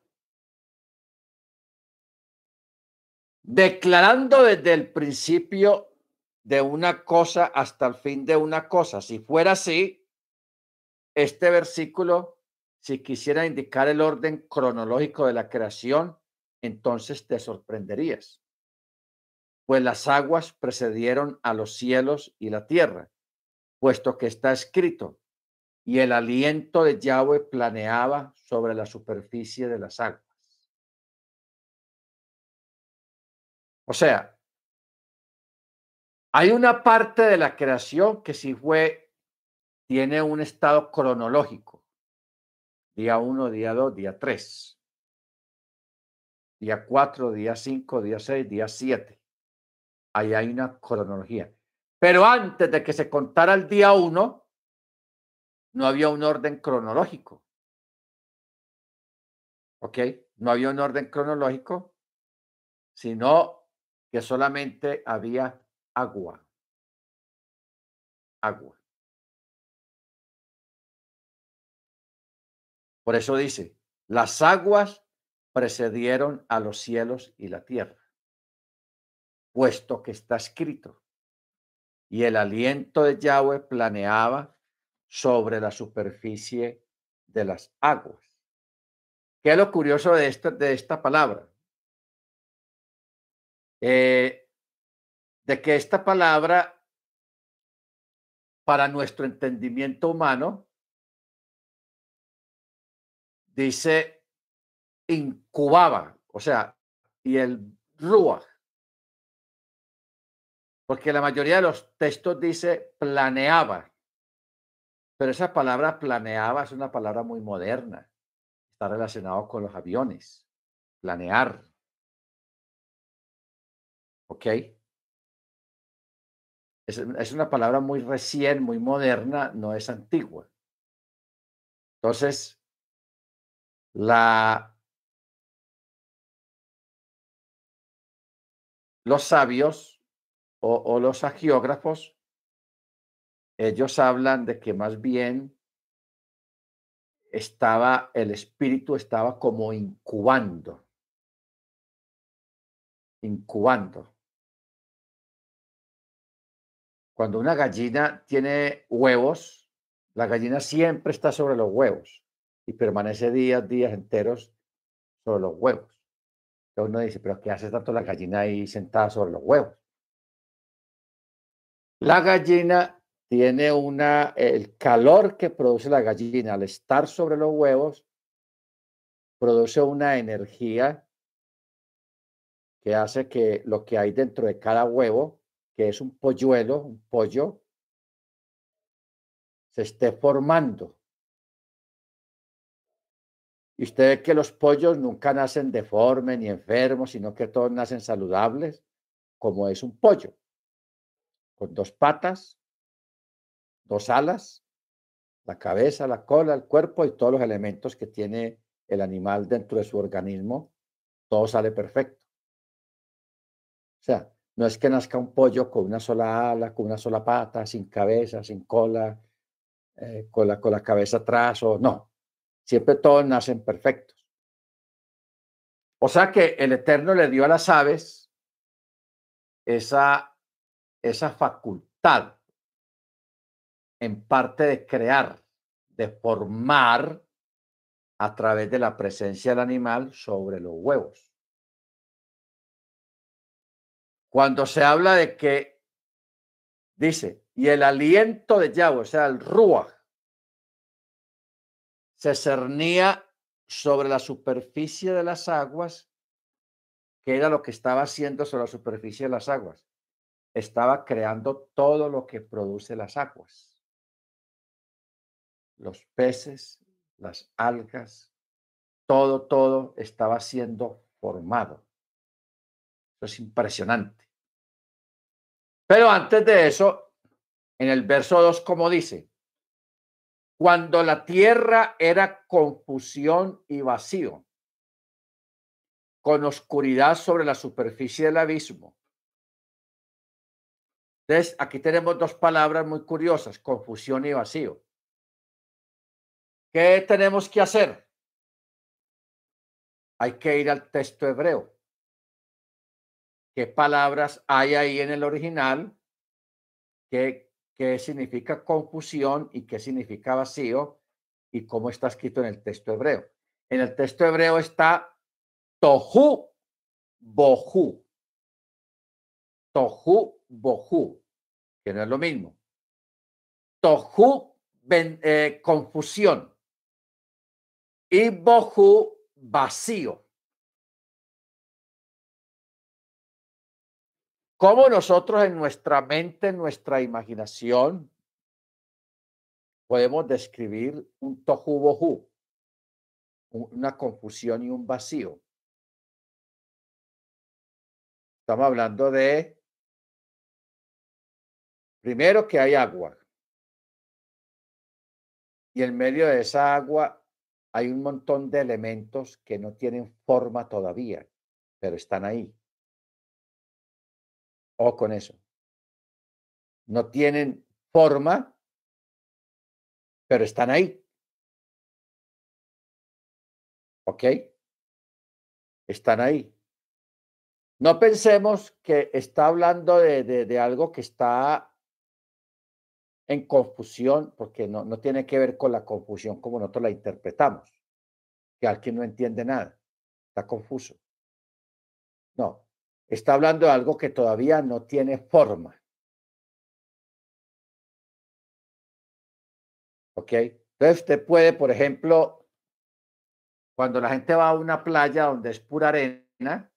declarando desde el principio de una cosa hasta el fin de una cosa. Si fuera así, este versículo, si quisiera indicar el orden cronológico de la creación, entonces te sorprenderías. Pues las aguas precedieron a los cielos y la tierra, puesto que está escrito, y el aliento de Yahweh planeaba sobre la superficie de las aguas. O sea, hay una parte de la creación que sí tiene un estado cronológico. Día 1, día 2, día 3, día 4, día 5, día 6, día 7. Ahí hay una cronología. Pero antes de que se contara el día 1, no había un orden cronológico. ¿Ok? No había un orden cronológico, sino que solamente había agua. Agua. Por eso dice, las aguas precedieron a los cielos y la tierra, puesto que está escrito, y el aliento de Yahweh planeaba sobre la superficie de las aguas. ¿Qué es lo curioso de esta palabra? De que esta palabra, para nuestro entendimiento humano, dice incubaba, o sea, y el ruach Porque la mayoría de los textos dice planeaba, pero esa palabra planeaba es una palabra muy moderna. Está relacionado con los aviones, planear, ¿ok? Es una palabra muy recién, muy moderna, no es antigua. Entonces, la, los sabios o los agiógrafos, ellos hablan de que más bien el espíritu estaba como incubando. Cuando una gallina tiene huevos, la gallina siempre está sobre los huevos y permanece días enteros sobre los huevos. Entonces uno dice, pero ¿qué hace tanto la gallina ahí sentada sobre los huevos? La gallina tiene el calor que produce la gallina al estar sobre los huevos, produce una energía que hace que lo que hay dentro de cada huevo, que es un polluelo, un pollo, se esté formando. Y usted ve que los pollos nunca nacen deformes ni enfermos, sino que todos nacen saludables, como es un pollo, con dos patas, dos alas, la cabeza, la cola, el cuerpo y todos los elementos que tiene el animal dentro de su organismo, todo sale perfecto. O sea, no es que nazca un pollo con una sola ala, con una sola pata, sin cabeza, sin cola, con la cabeza atrás, o no. Siempre todos nacen perfectos. O sea que el Eterno le dio a las aves esa, esa facultad en parte de crear, de formar a través de la presencia del animal sobre los huevos. Cuando se habla de que, dice, y el aliento de Yahweh, o sea, el Ruach, se cernía sobre la superficie de las aguas, que era lo que estaba haciendo sobre la superficie de las aguas. Estaba creando todo lo que produce las aguas. Los peces, las algas, todo estaba siendo formado. Eso es impresionante. Pero antes de eso, en el verso 2, como dice, cuando la tierra era confusión y vacío, con oscuridad sobre la superficie del abismo. Entonces, aquí tenemos dos palabras muy curiosas, confusión y vacío. ¿Qué tenemos que hacer? Hay que ir al texto hebreo. ¿Qué palabras hay ahí en el original? ¿Qué significa confusión y qué significa vacío? ¿Y cómo está escrito en el texto hebreo? En el texto hebreo está tohu bohu. Tohu bohu, que no es lo mismo. Tohu, confusión. Y bohu, vacío. ¿Cómo nosotros en nuestra mente, en nuestra imaginación, podemos describir un tohu bohu, una confusión y un vacío? Estamos hablando de, primero, que hay agua. Y en medio de esa agua hay un montón de elementos que no tienen forma todavía, pero están ahí. O con eso. No tienen forma, pero están ahí. ¿Ok? Están ahí. No pensemos que está hablando de algo que está en confusión, porque no tiene que ver con la confusión como nosotros la interpretamos, que alguien no entiende nada, está confuso. No, está hablando de algo que todavía no tiene forma. ¿Ok? Entonces usted puede, por ejemplo, cuando la gente va a una playa donde es pura arena,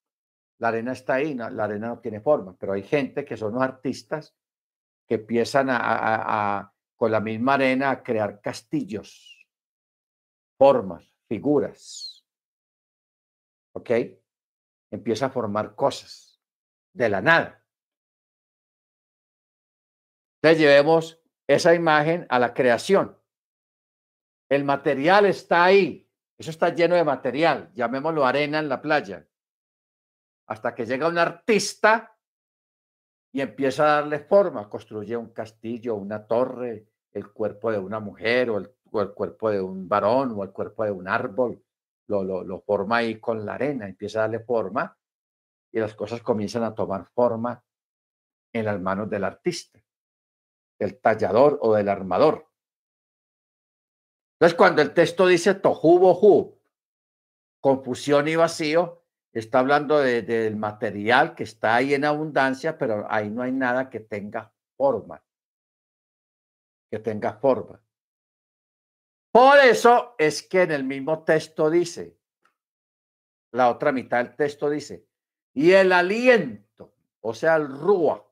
La arena está ahí, la arena no tiene forma, pero hay gente que son los artistas que empiezan con la misma arena a crear castillos, formas, figuras, ¿ok? Empieza a formar cosas de la nada. Entonces llevemos esa imagen a la creación. El material está ahí, eso está lleno de material, llamémoslo arena en la playa, hasta que llega un artista y empieza a darle forma, construye un castillo, una torre, el cuerpo de una mujer o el cuerpo de un varón o el cuerpo de un árbol, lo forma ahí con la arena, empieza a darle forma y las cosas comienzan a tomar forma en las manos del artista, del tallador o del armador. Entonces, cuando el texto dice tohu bohu, confusión y vacío, está hablando del material que está ahí en abundancia, pero ahí no hay nada que tenga forma, que tenga forma. Por eso es que en el mismo texto dice, la otra mitad del texto dice, y el aliento, o sea, el rúa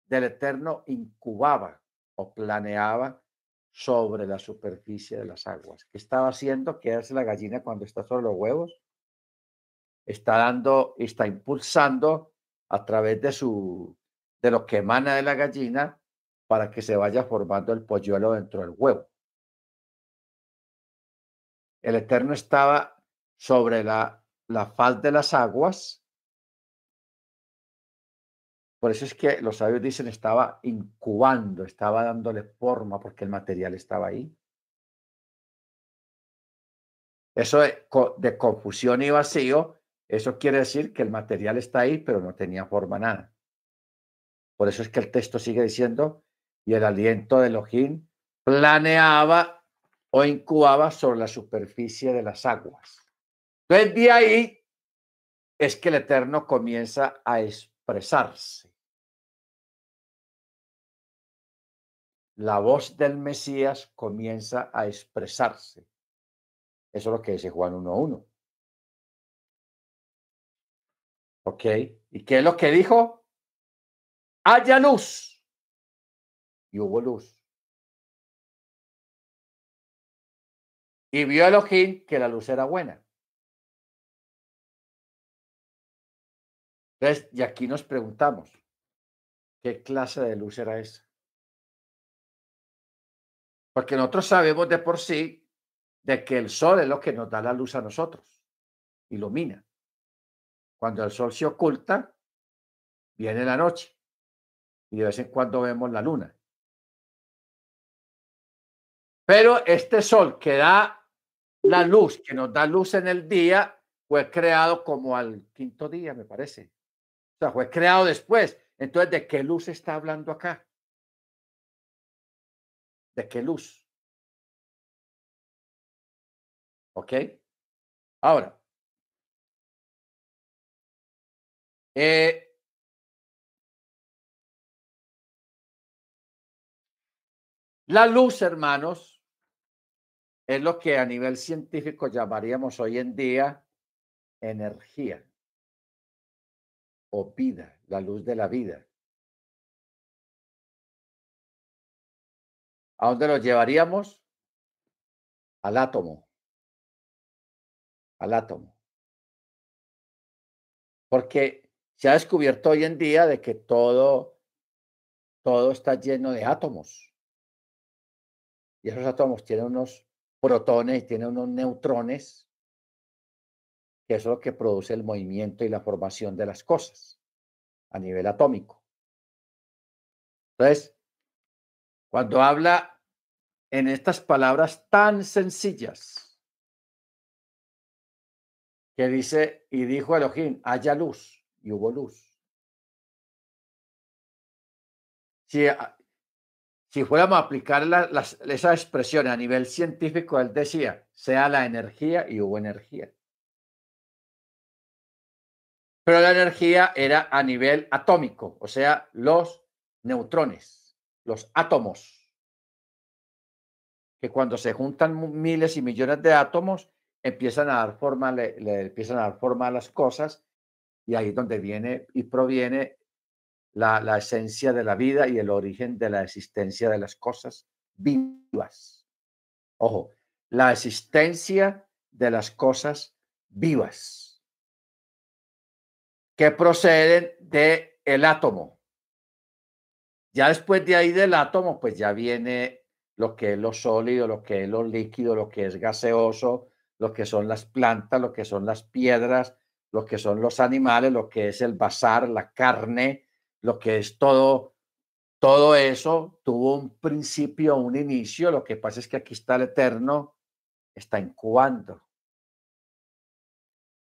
del Eterno incubaba o planeaba sobre la superficie de las aguas. ¿Qué estaba haciendo? ¿Qué hace la gallina cuando está sobre los huevos? Está impulsando a través de lo que emana de la gallina para que se vaya formando el polluelo dentro del huevo. El Eterno estaba sobre la faz de las aguas. Por eso es que los sabios dicen estaba incubando, estaba dándole forma porque el material estaba ahí. Eso de confusión y vacío, eso quiere decir que el material está ahí, pero no tenía forma nada. Por eso es que el texto sigue diciendo, y el aliento de Elohim planeaba o incubaba sobre la superficie de las aguas. Entonces, de ahí es que el Eterno comienza a expresarse. La voz del Mesías comienza a expresarse. Eso es lo que dice Juan 1:1. ¿Ok? ¿Y qué es lo que dijo? Haya luz. Y hubo luz. Y vio Elohim que la luz era buena. Entonces, y aquí nos preguntamos, ¿qué clase de luz era esa? Porque nosotros sabemos de por sí de que el sol es lo que nos da la luz a nosotros, ilumina. Cuando el sol se oculta, viene la noche y de vez en cuando vemos la luna. Pero este sol que da la luz, que nos da luz en el día, fue creado como al quinto día, me parece. O sea, fue creado después. Entonces, ¿de qué luz está hablando acá? ¿De qué luz? ¿Ok? Ahora, eh, la luz, hermanos, es lo que a nivel científico llamaríamos hoy en día energía o vida, la luz de la vida. ¿A dónde lo llevaríamos? Al átomo, al átomo. Porque se ha descubierto hoy en día de que todo está lleno de átomos. Y esos átomos tienen unos protones y tienen unos neutrones, que eso es lo que produce el movimiento y la formación de las cosas a nivel atómico. Entonces, cuando habla en estas palabras tan sencillas, que dice, y dijo Elohim, haya luz, y hubo luz. Si, si fuéramos a aplicar esa expresión a nivel científico, él decía, sea la energía y hubo energía. Pero la energía era a nivel atómico, o sea, los neutrones, los átomos, que cuando se juntan miles y millones de átomos, empiezan a dar forma, le empiezan a dar forma a las cosas Y ahí es donde viene y proviene la esencia de la vida y el origen de la existencia de las cosas vivas. Ojo, la existencia de las cosas vivas que proceden del átomo. Ya después de ahí del átomo, pues ya viene lo que es lo sólido, lo que es lo líquido, lo que es gaseoso, lo que son las plantas, lo que son las piedras, lo que son los animales, lo que es el bazar, la carne, lo que es todo eso tuvo un principio, un inicio. Lo que pasa es que aquí está el Eterno, está incubando,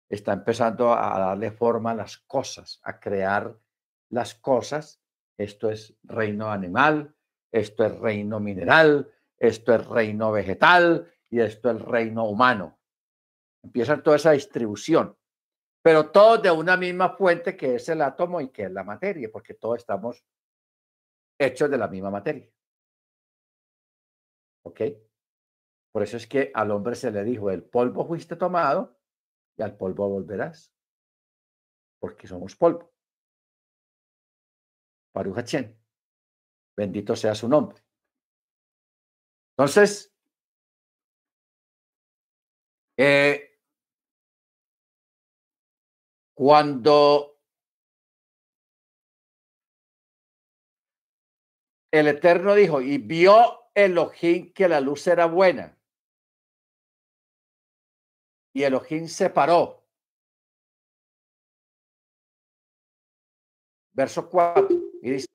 está empezando a darle forma a las cosas, a crear las cosas. Esto es reino animal, esto es reino mineral, esto es reino vegetal y esto es reino humano. Empieza toda esa distribución, pero todo de una misma fuente que es el átomo y que es la materia, porque todos estamos hechos de la misma materia. ¿Ok? Por eso es que al hombre se le dijo, el polvo fuiste tomado y al polvo volverás, porque somos polvo. Baruch Hashem, bendito sea su nombre. Entonces, cuando el Eterno dijo, y vio Elohim que la luz era buena, y Elohim se paró. Verso 4, y dice,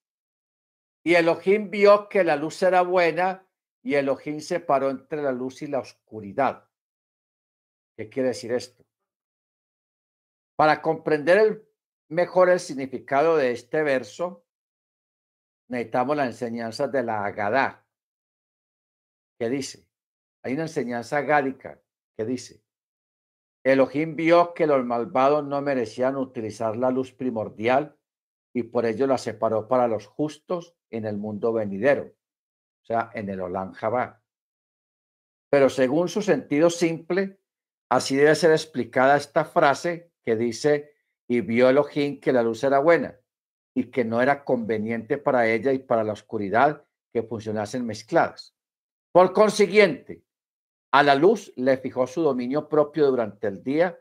y Elohim vio que la luz era buena, y Elohim se paró entre la luz y la oscuridad. ¿Qué quiere decir esto? Para comprender mejor el significado de este verso, necesitamos la enseñanza de la Agadá, que dice, hay una enseñanza gádica que dice, Elohim vio que los malvados no merecían utilizar la luz primordial y por ello la separó para los justos en el mundo venidero, o sea, en el Olam Jabá. Pero según su sentido simple, así debe ser explicada esta frase que dice, y vio Elohim que la luz era buena y que no era conveniente para ella y para la oscuridad que funcionasen mezcladas. Por consiguiente, a la luz le fijó su dominio propio durante el día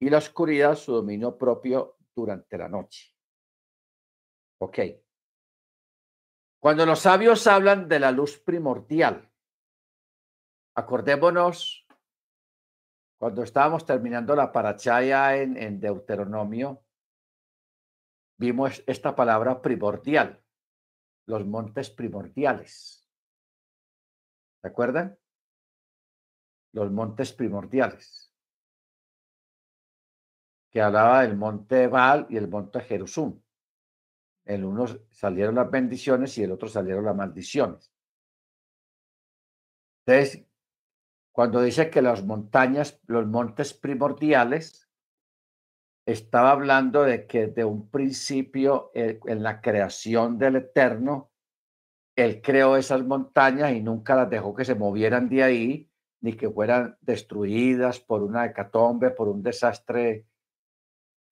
y la oscuridad su dominio propio durante la noche. Ok. Cuando los sabios hablan de la luz primordial, acordémonos cuando estábamos terminando la parachaya en Deuteronomio, vimos esta palabra primordial, los montes primordiales. ¿Se acuerdan? Los montes primordiales, que hablaba del monte Baal y el monte Jerusum. En uno salieron las bendiciones y el otro salieron las maldiciones. Entonces, cuando dice que las montañas, los montes primordiales, estaba hablando de que de un principio, en la creación del Eterno, Él creó esas montañas y nunca las dejó que se movieran de ahí, ni que fueran destruidas por una hecatombe, por un desastre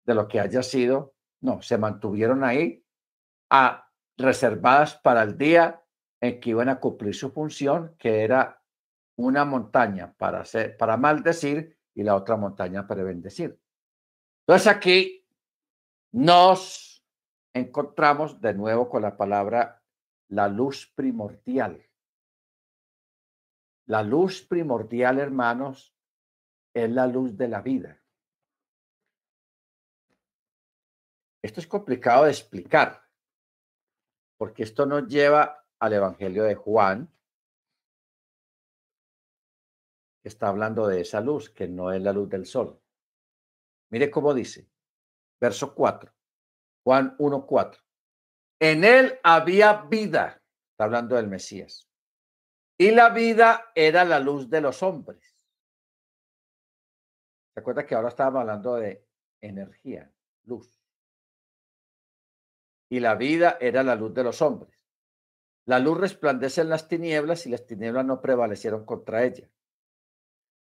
de lo que haya sido. No, se mantuvieron ahí reservadas para el día en que iban a cumplir su función, que era una montaña para maldecir y la otra montaña para bendecir. Entonces aquí nos encontramos de nuevo con la palabra la luz primordial. La luz primordial, hermanos, es la luz de la vida. Esto es complicado de explicar, porque esto nos lleva al Evangelio de Juan, que está hablando de esa luz, que no es la luz del sol. Mire cómo dice, verso 4, Juan 1:4. En él había vida, está hablando del Mesías, y la vida era la luz de los hombres. ¿Se acuerda que ahora estábamos hablando de energía, luz? Y la vida era la luz de los hombres. La luz resplandece en las tinieblas y las tinieblas no prevalecieron contra ella.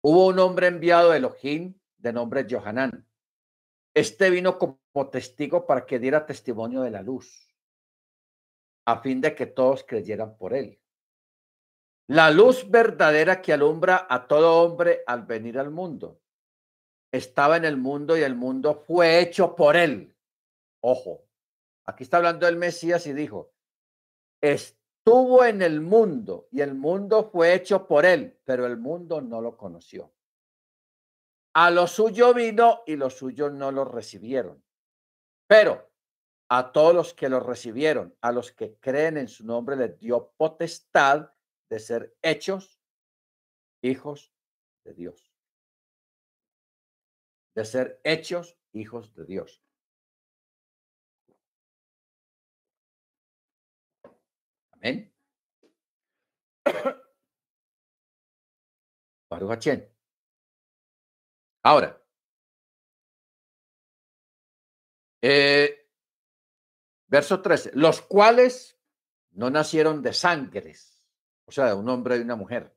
Hubo un hombre enviado de Elohim de nombre Johanán. Este vino como como testigo para que diera testimonio de la luz, a fin de que todos creyeran por él. La luz verdadera que alumbra a todo hombre al venir al mundo. Estaba en el mundo y el mundo fue hecho por él. Ojo, aquí está hablando el Mesías y dijo, estuvo en el mundo y el mundo fue hecho por él, pero el mundo no lo conoció. A lo suyo vino y los suyos no lo recibieron. Pero a todos los que lo recibieron, a los que creen en su nombre, les dio potestad de ser hechos hijos de Dios. De ser hechos hijos de Dios. Amén. Baruch Hachén. Ahora, verso 13, los cuales no nacieron de sangres, o sea, de un hombre y una mujer,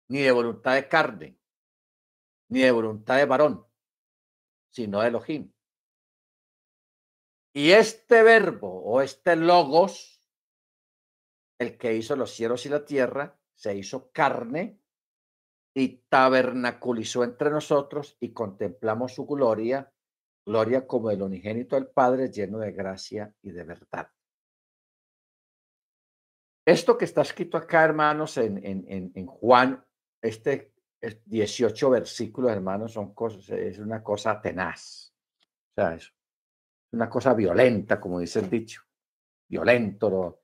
ni de voluntad de carne, ni de voluntad de varón, sino de Elohim. Y este verbo o este logos, el que hizo los cielos y la tierra, se hizo carne y tabernaculizó entre nosotros y contemplamos su gloria, gloria como el unigénito del Padre, lleno de gracia y de verdad. Esto que está escrito acá, hermanos, en Juan, 18 versículos, hermanos, son cosas, es una cosa tenaz. O sea, es una cosa violenta, como dice el dicho. Violento,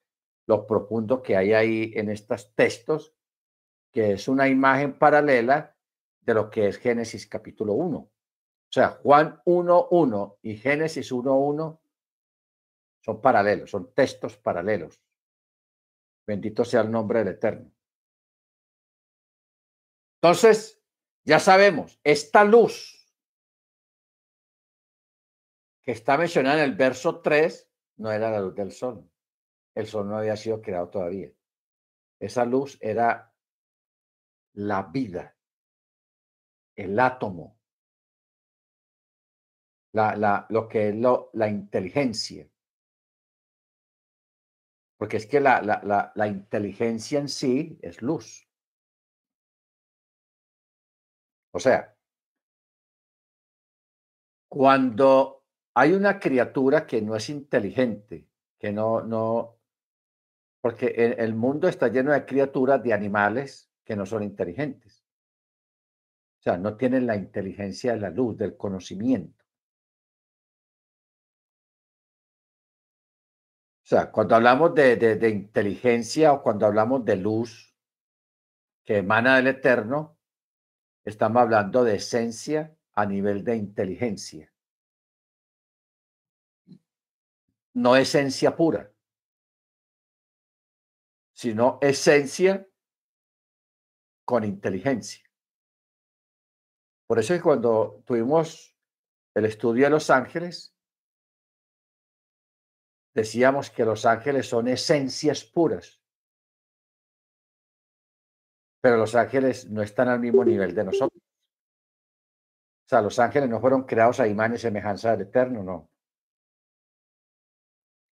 lo profundo que hay ahí en estos textos, que es una imagen paralela de lo que es Génesis capítulo 1. O sea, Juan 1:1 y Génesis 1:1 son paralelos, son textos paralelos. Bendito sea el nombre del Eterno. Entonces, ya sabemos, esta luz que está mencionada en el verso 3 no era la luz del sol. El sol no había sido creado todavía. Esa luz era la vida, el átomo, lo que es la inteligencia. Porque es que la inteligencia en sí es luz. O sea, cuando hay una criatura que no es inteligente, que no, porque el mundo está lleno de criaturas, de animales que no son inteligentes. O sea, no tienen la inteligencia de la luz, del conocimiento. O sea, cuando hablamos de inteligencia o cuando hablamos de luz que emana del Eterno, estamos hablando de esencia a nivel de inteligencia, no esencia pura, sino esencia con inteligencia. Por eso es que cuando tuvimos el estudio de los ángeles, decíamos que los ángeles son esencias puras, pero los ángeles no están al mismo nivel de nosotros. O sea, los ángeles no fueron creados a imagen y semejanza del Eterno, no.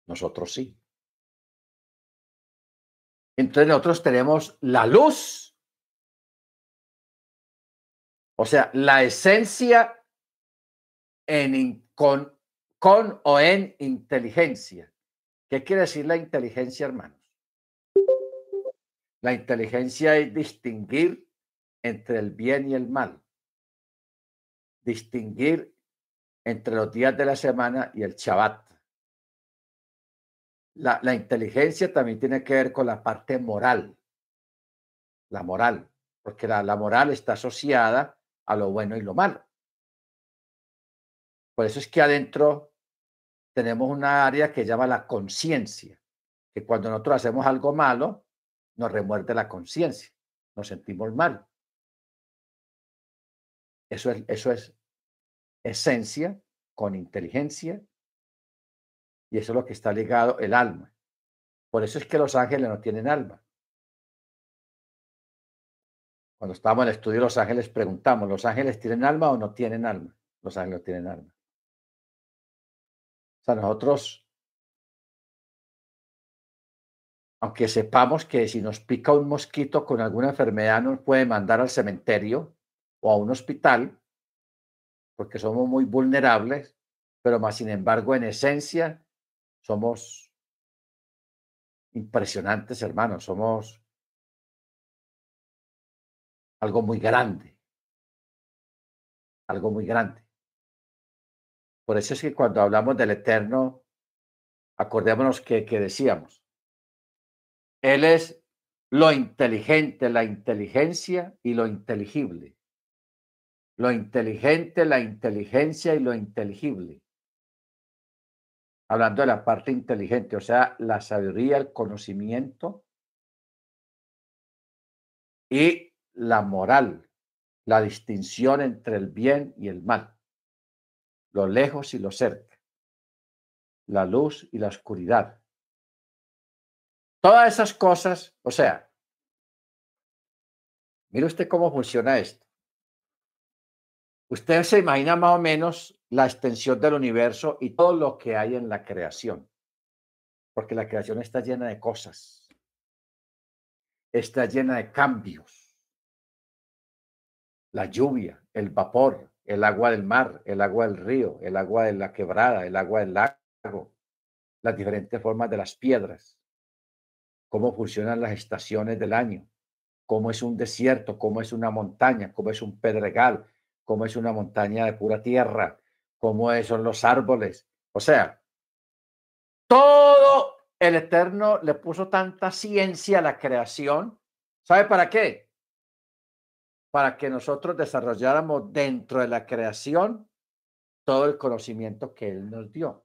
Nosotros sí. Entonces nosotros tenemos la luz, o sea, la esencia con o en inteligencia. ¿Qué quiere decir la inteligencia, hermanos? La inteligencia es distinguir entre el bien y el mal, distinguir entre los días de la semana y el Shabbat. La inteligencia también tiene que ver con la parte moral, la moral, porque la moral está asociada a lo bueno y lo malo. Por eso es que adentro tenemos una área que llama la conciencia, que cuando nosotros hacemos algo malo, nos remuerde la conciencia, nos sentimos mal. Eso es esencia con inteligencia y eso es lo que está ligado el alma. Por eso es que los ángeles no tienen alma. Cuando estábamos en el estudio de los ángeles preguntamos, ¿los ángeles tienen alma o no tienen alma? Los ángeles no tienen alma. O sea, nosotros, aunque sepamos que si nos pica un mosquito con alguna enfermedad nos puede mandar al cementerio o a un hospital, porque somos muy vulnerables, pero más sin embargo, en esencia, somos impresionantes, hermanos, somos algo muy grande, algo muy grande. Por eso es que cuando hablamos del Eterno, acordémonos que decíamos, Él es lo inteligente, la inteligencia y lo inteligible. Lo inteligente, la inteligencia y lo inteligible. Hablando de la parte inteligente, o sea, la sabiduría, el conocimiento y la moral, la distinción entre el bien y el mal, lo lejos y lo cerca, la luz y la oscuridad. Todas esas cosas, o sea, mire usted cómo funciona esto. Usted se imagina más o menos la extensión del universo y todo lo que hay en la creación, porque la creación está llena de cosas, está llena de cambios, la lluvia, el vapor, el agua del mar, el agua del río, el agua de la quebrada, el agua del lago, las diferentes formas de las piedras, cómo funcionan las estaciones del año, cómo es un desierto, cómo es una montaña, cómo es un pedregal, cómo es una montaña de pura tierra, son los árboles. O sea, todo el Eterno le puso tanta ciencia a la creación. ¿Sabe para qué? Para que nosotros desarrolláramos dentro de la creación todo el conocimiento que Él nos dio.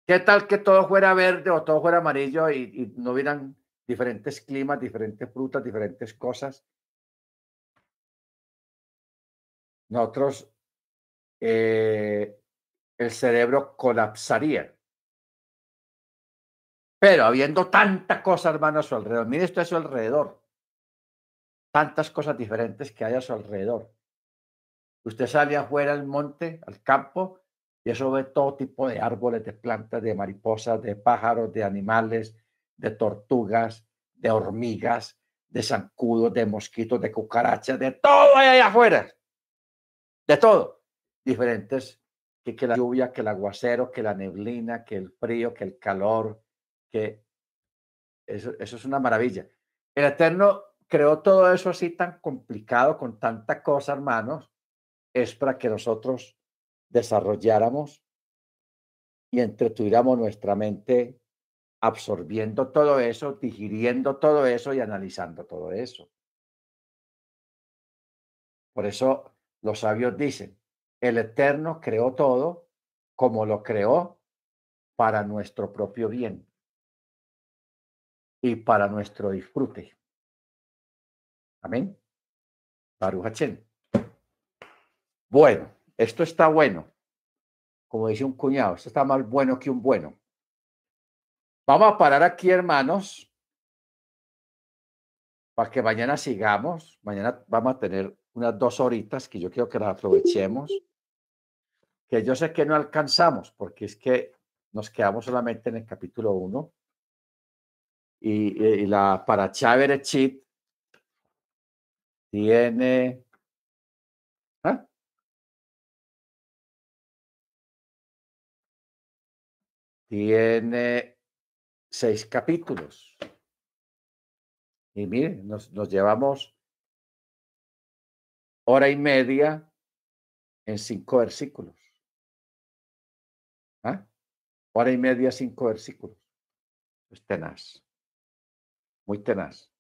¿Qué tal que todo fuera verde o todo fuera amarillo y no hubieran diferentes climas, diferentes frutas, diferentes cosas? Nosotros, el cerebro colapsaría. Pero habiendo tanta cosa, hermano, a su alrededor, mire esto a su alrededor, tantas cosas diferentes que hay a su alrededor. Usted sale afuera al monte, al campo, y eso ve todo tipo de árboles, de plantas, de mariposas, de pájaros, de animales, de tortugas, de hormigas, de zancudos, de mosquitos, de cucarachas, de todo hay allá afuera, de todo. Diferentes, que la lluvia, que el aguacero, que la neblina, que el frío, que el calor, que eso es una maravilla. El Eterno creó todo eso así tan complicado, con tanta cosa, hermanos, es para que nosotros desarrolláramos y entretuviéramos nuestra mente absorbiendo todo eso, digiriendo todo eso y analizando todo eso. Por eso los sabios dicen, el Eterno creó todo como lo creó para nuestro propio bien y para nuestro disfrute. Amén. Baruch Hachén. Bueno, esto está bueno. Como dice un cuñado, esto está más bueno que un bueno. Vamos a parar aquí, hermanos, para que mañana sigamos. Mañana vamos a tener unas 2 horitas que yo quiero que las aprovechemos, que yo sé que no alcanzamos, porque es que nos quedamos solamente en el capítulo 1 y la Parashá Bereshit tiene, ¿ah? Tiene 6 capítulos. Y miren, nos llevamos hora y media en 5 versículos. ¿Ah? Hora y media, 5 versículos. Es tenaz, muy tenaz.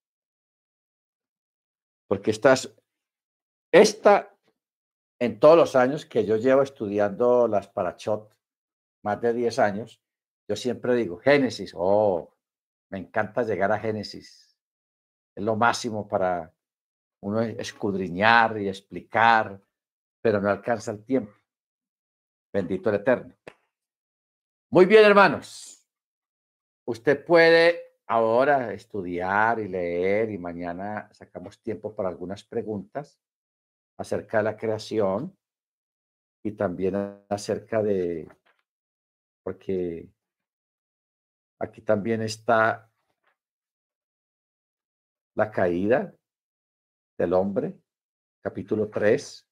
Porque esta, en todos los años que yo llevo estudiando las Parashot, más de 10 años, yo siempre digo, Génesis, oh, me encanta llegar a Génesis. Es lo máximo para uno escudriñar y explicar, pero no alcanza el tiempo. Bendito el Eterno. Muy bien, hermanos. Usted puede ahora estudiar y leer y mañana sacamos tiempo para algunas preguntas acerca de la creación y también acerca de porque aquí también está la caída del hombre, capítulo 3,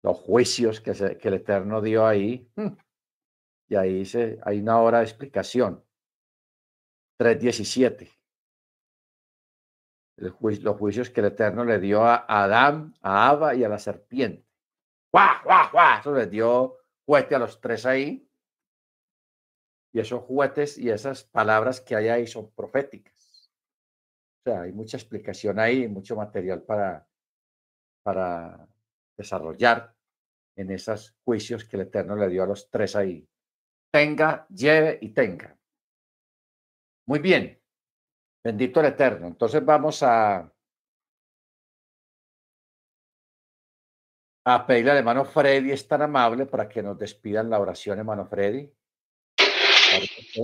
los juicios que el Eterno dio ahí, y ahí hay una hora de explicación, 3:17. Los juicios que el Eterno le dio a Adán, a Ava y a la serpiente. ¡Guau, guau, guau! Eso les dio juguete a los tres ahí. Y esos juguetes y esas palabras que hay ahí son proféticas. O sea, hay mucha explicación ahí, mucho material para desarrollar en esos juicios que el Eterno le dio a los tres ahí. Tenga, lleve y tenga. Muy bien. Bendito el Eterno. Entonces vamos a pedirle al hermano Freddy, es tan amable para que nos despidan la oración, hermano Freddy.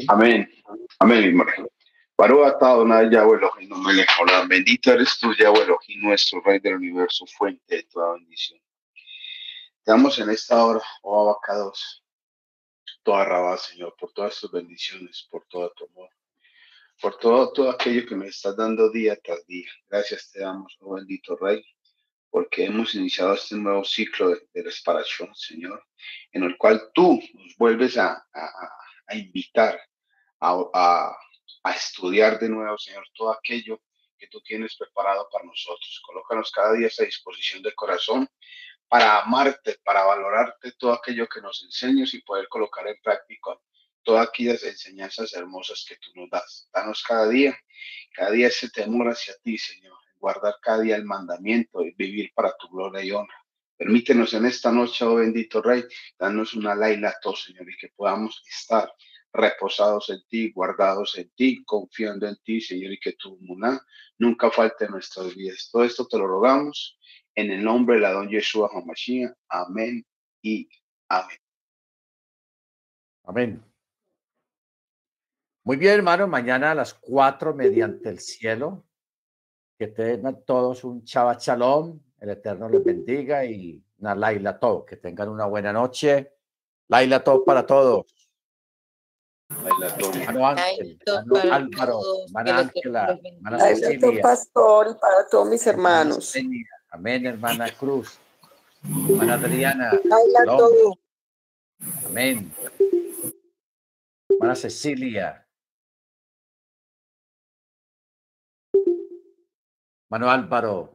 Amén. Amén, mi hermano. Baruch atah Adonai Yahweh Elohim melech haolam. Bendito eres tú, Yahweh Elohim, nuestro Rey del universo, fuente de toda bendición. Te damos en esta hora, oh Abacados, toda Rabá, Señor, por todas tus bendiciones, por todo tu amor, por todo aquello que me estás dando día tras día. Gracias te damos, oh bendito Rey, porque hemos iniciado este nuevo ciclo de reparación, Señor, en el cual tú nos vuelves a invitar a estudiar de nuevo, Señor, todo aquello que tú tienes preparado para nosotros. Colócanos cada día a esa disposición de corazón para amarte, para valorarte todo aquello que nos enseñas y poder colocar en práctica todas aquellas enseñanzas hermosas que tú nos das. Danos cada día ese temor hacia ti, Señor, guardar cada día el mandamiento y vivir para tu gloria y honra. Permítenos en esta noche, oh bendito Rey, danos una laila to, Señor, y que podamos estar reposados en ti, guardados en ti, confiando en ti, Señor, y que tu muná nunca falte en nuestras vidas. Todo esto te lo rogamos en el nombre de la don Yeshua HaMashiach. Amén y amén. Amén. Muy bien, hermano. Mañana a las 4 mediante el cielo. Que tengan todos un Shabbat Shalom. El Eterno les bendiga y una Laila Tov. Que tengan una buena noche. Laila Tov para todos. Hermano Ángel, hermano Álvaro, hermana Ángela, hermana Cecilia. Pastor, y para todos mis hermanos. Amén, hermana Cruz. Hermana Adriana. Amén. Hermana Cecilia. Hermano Álvaro.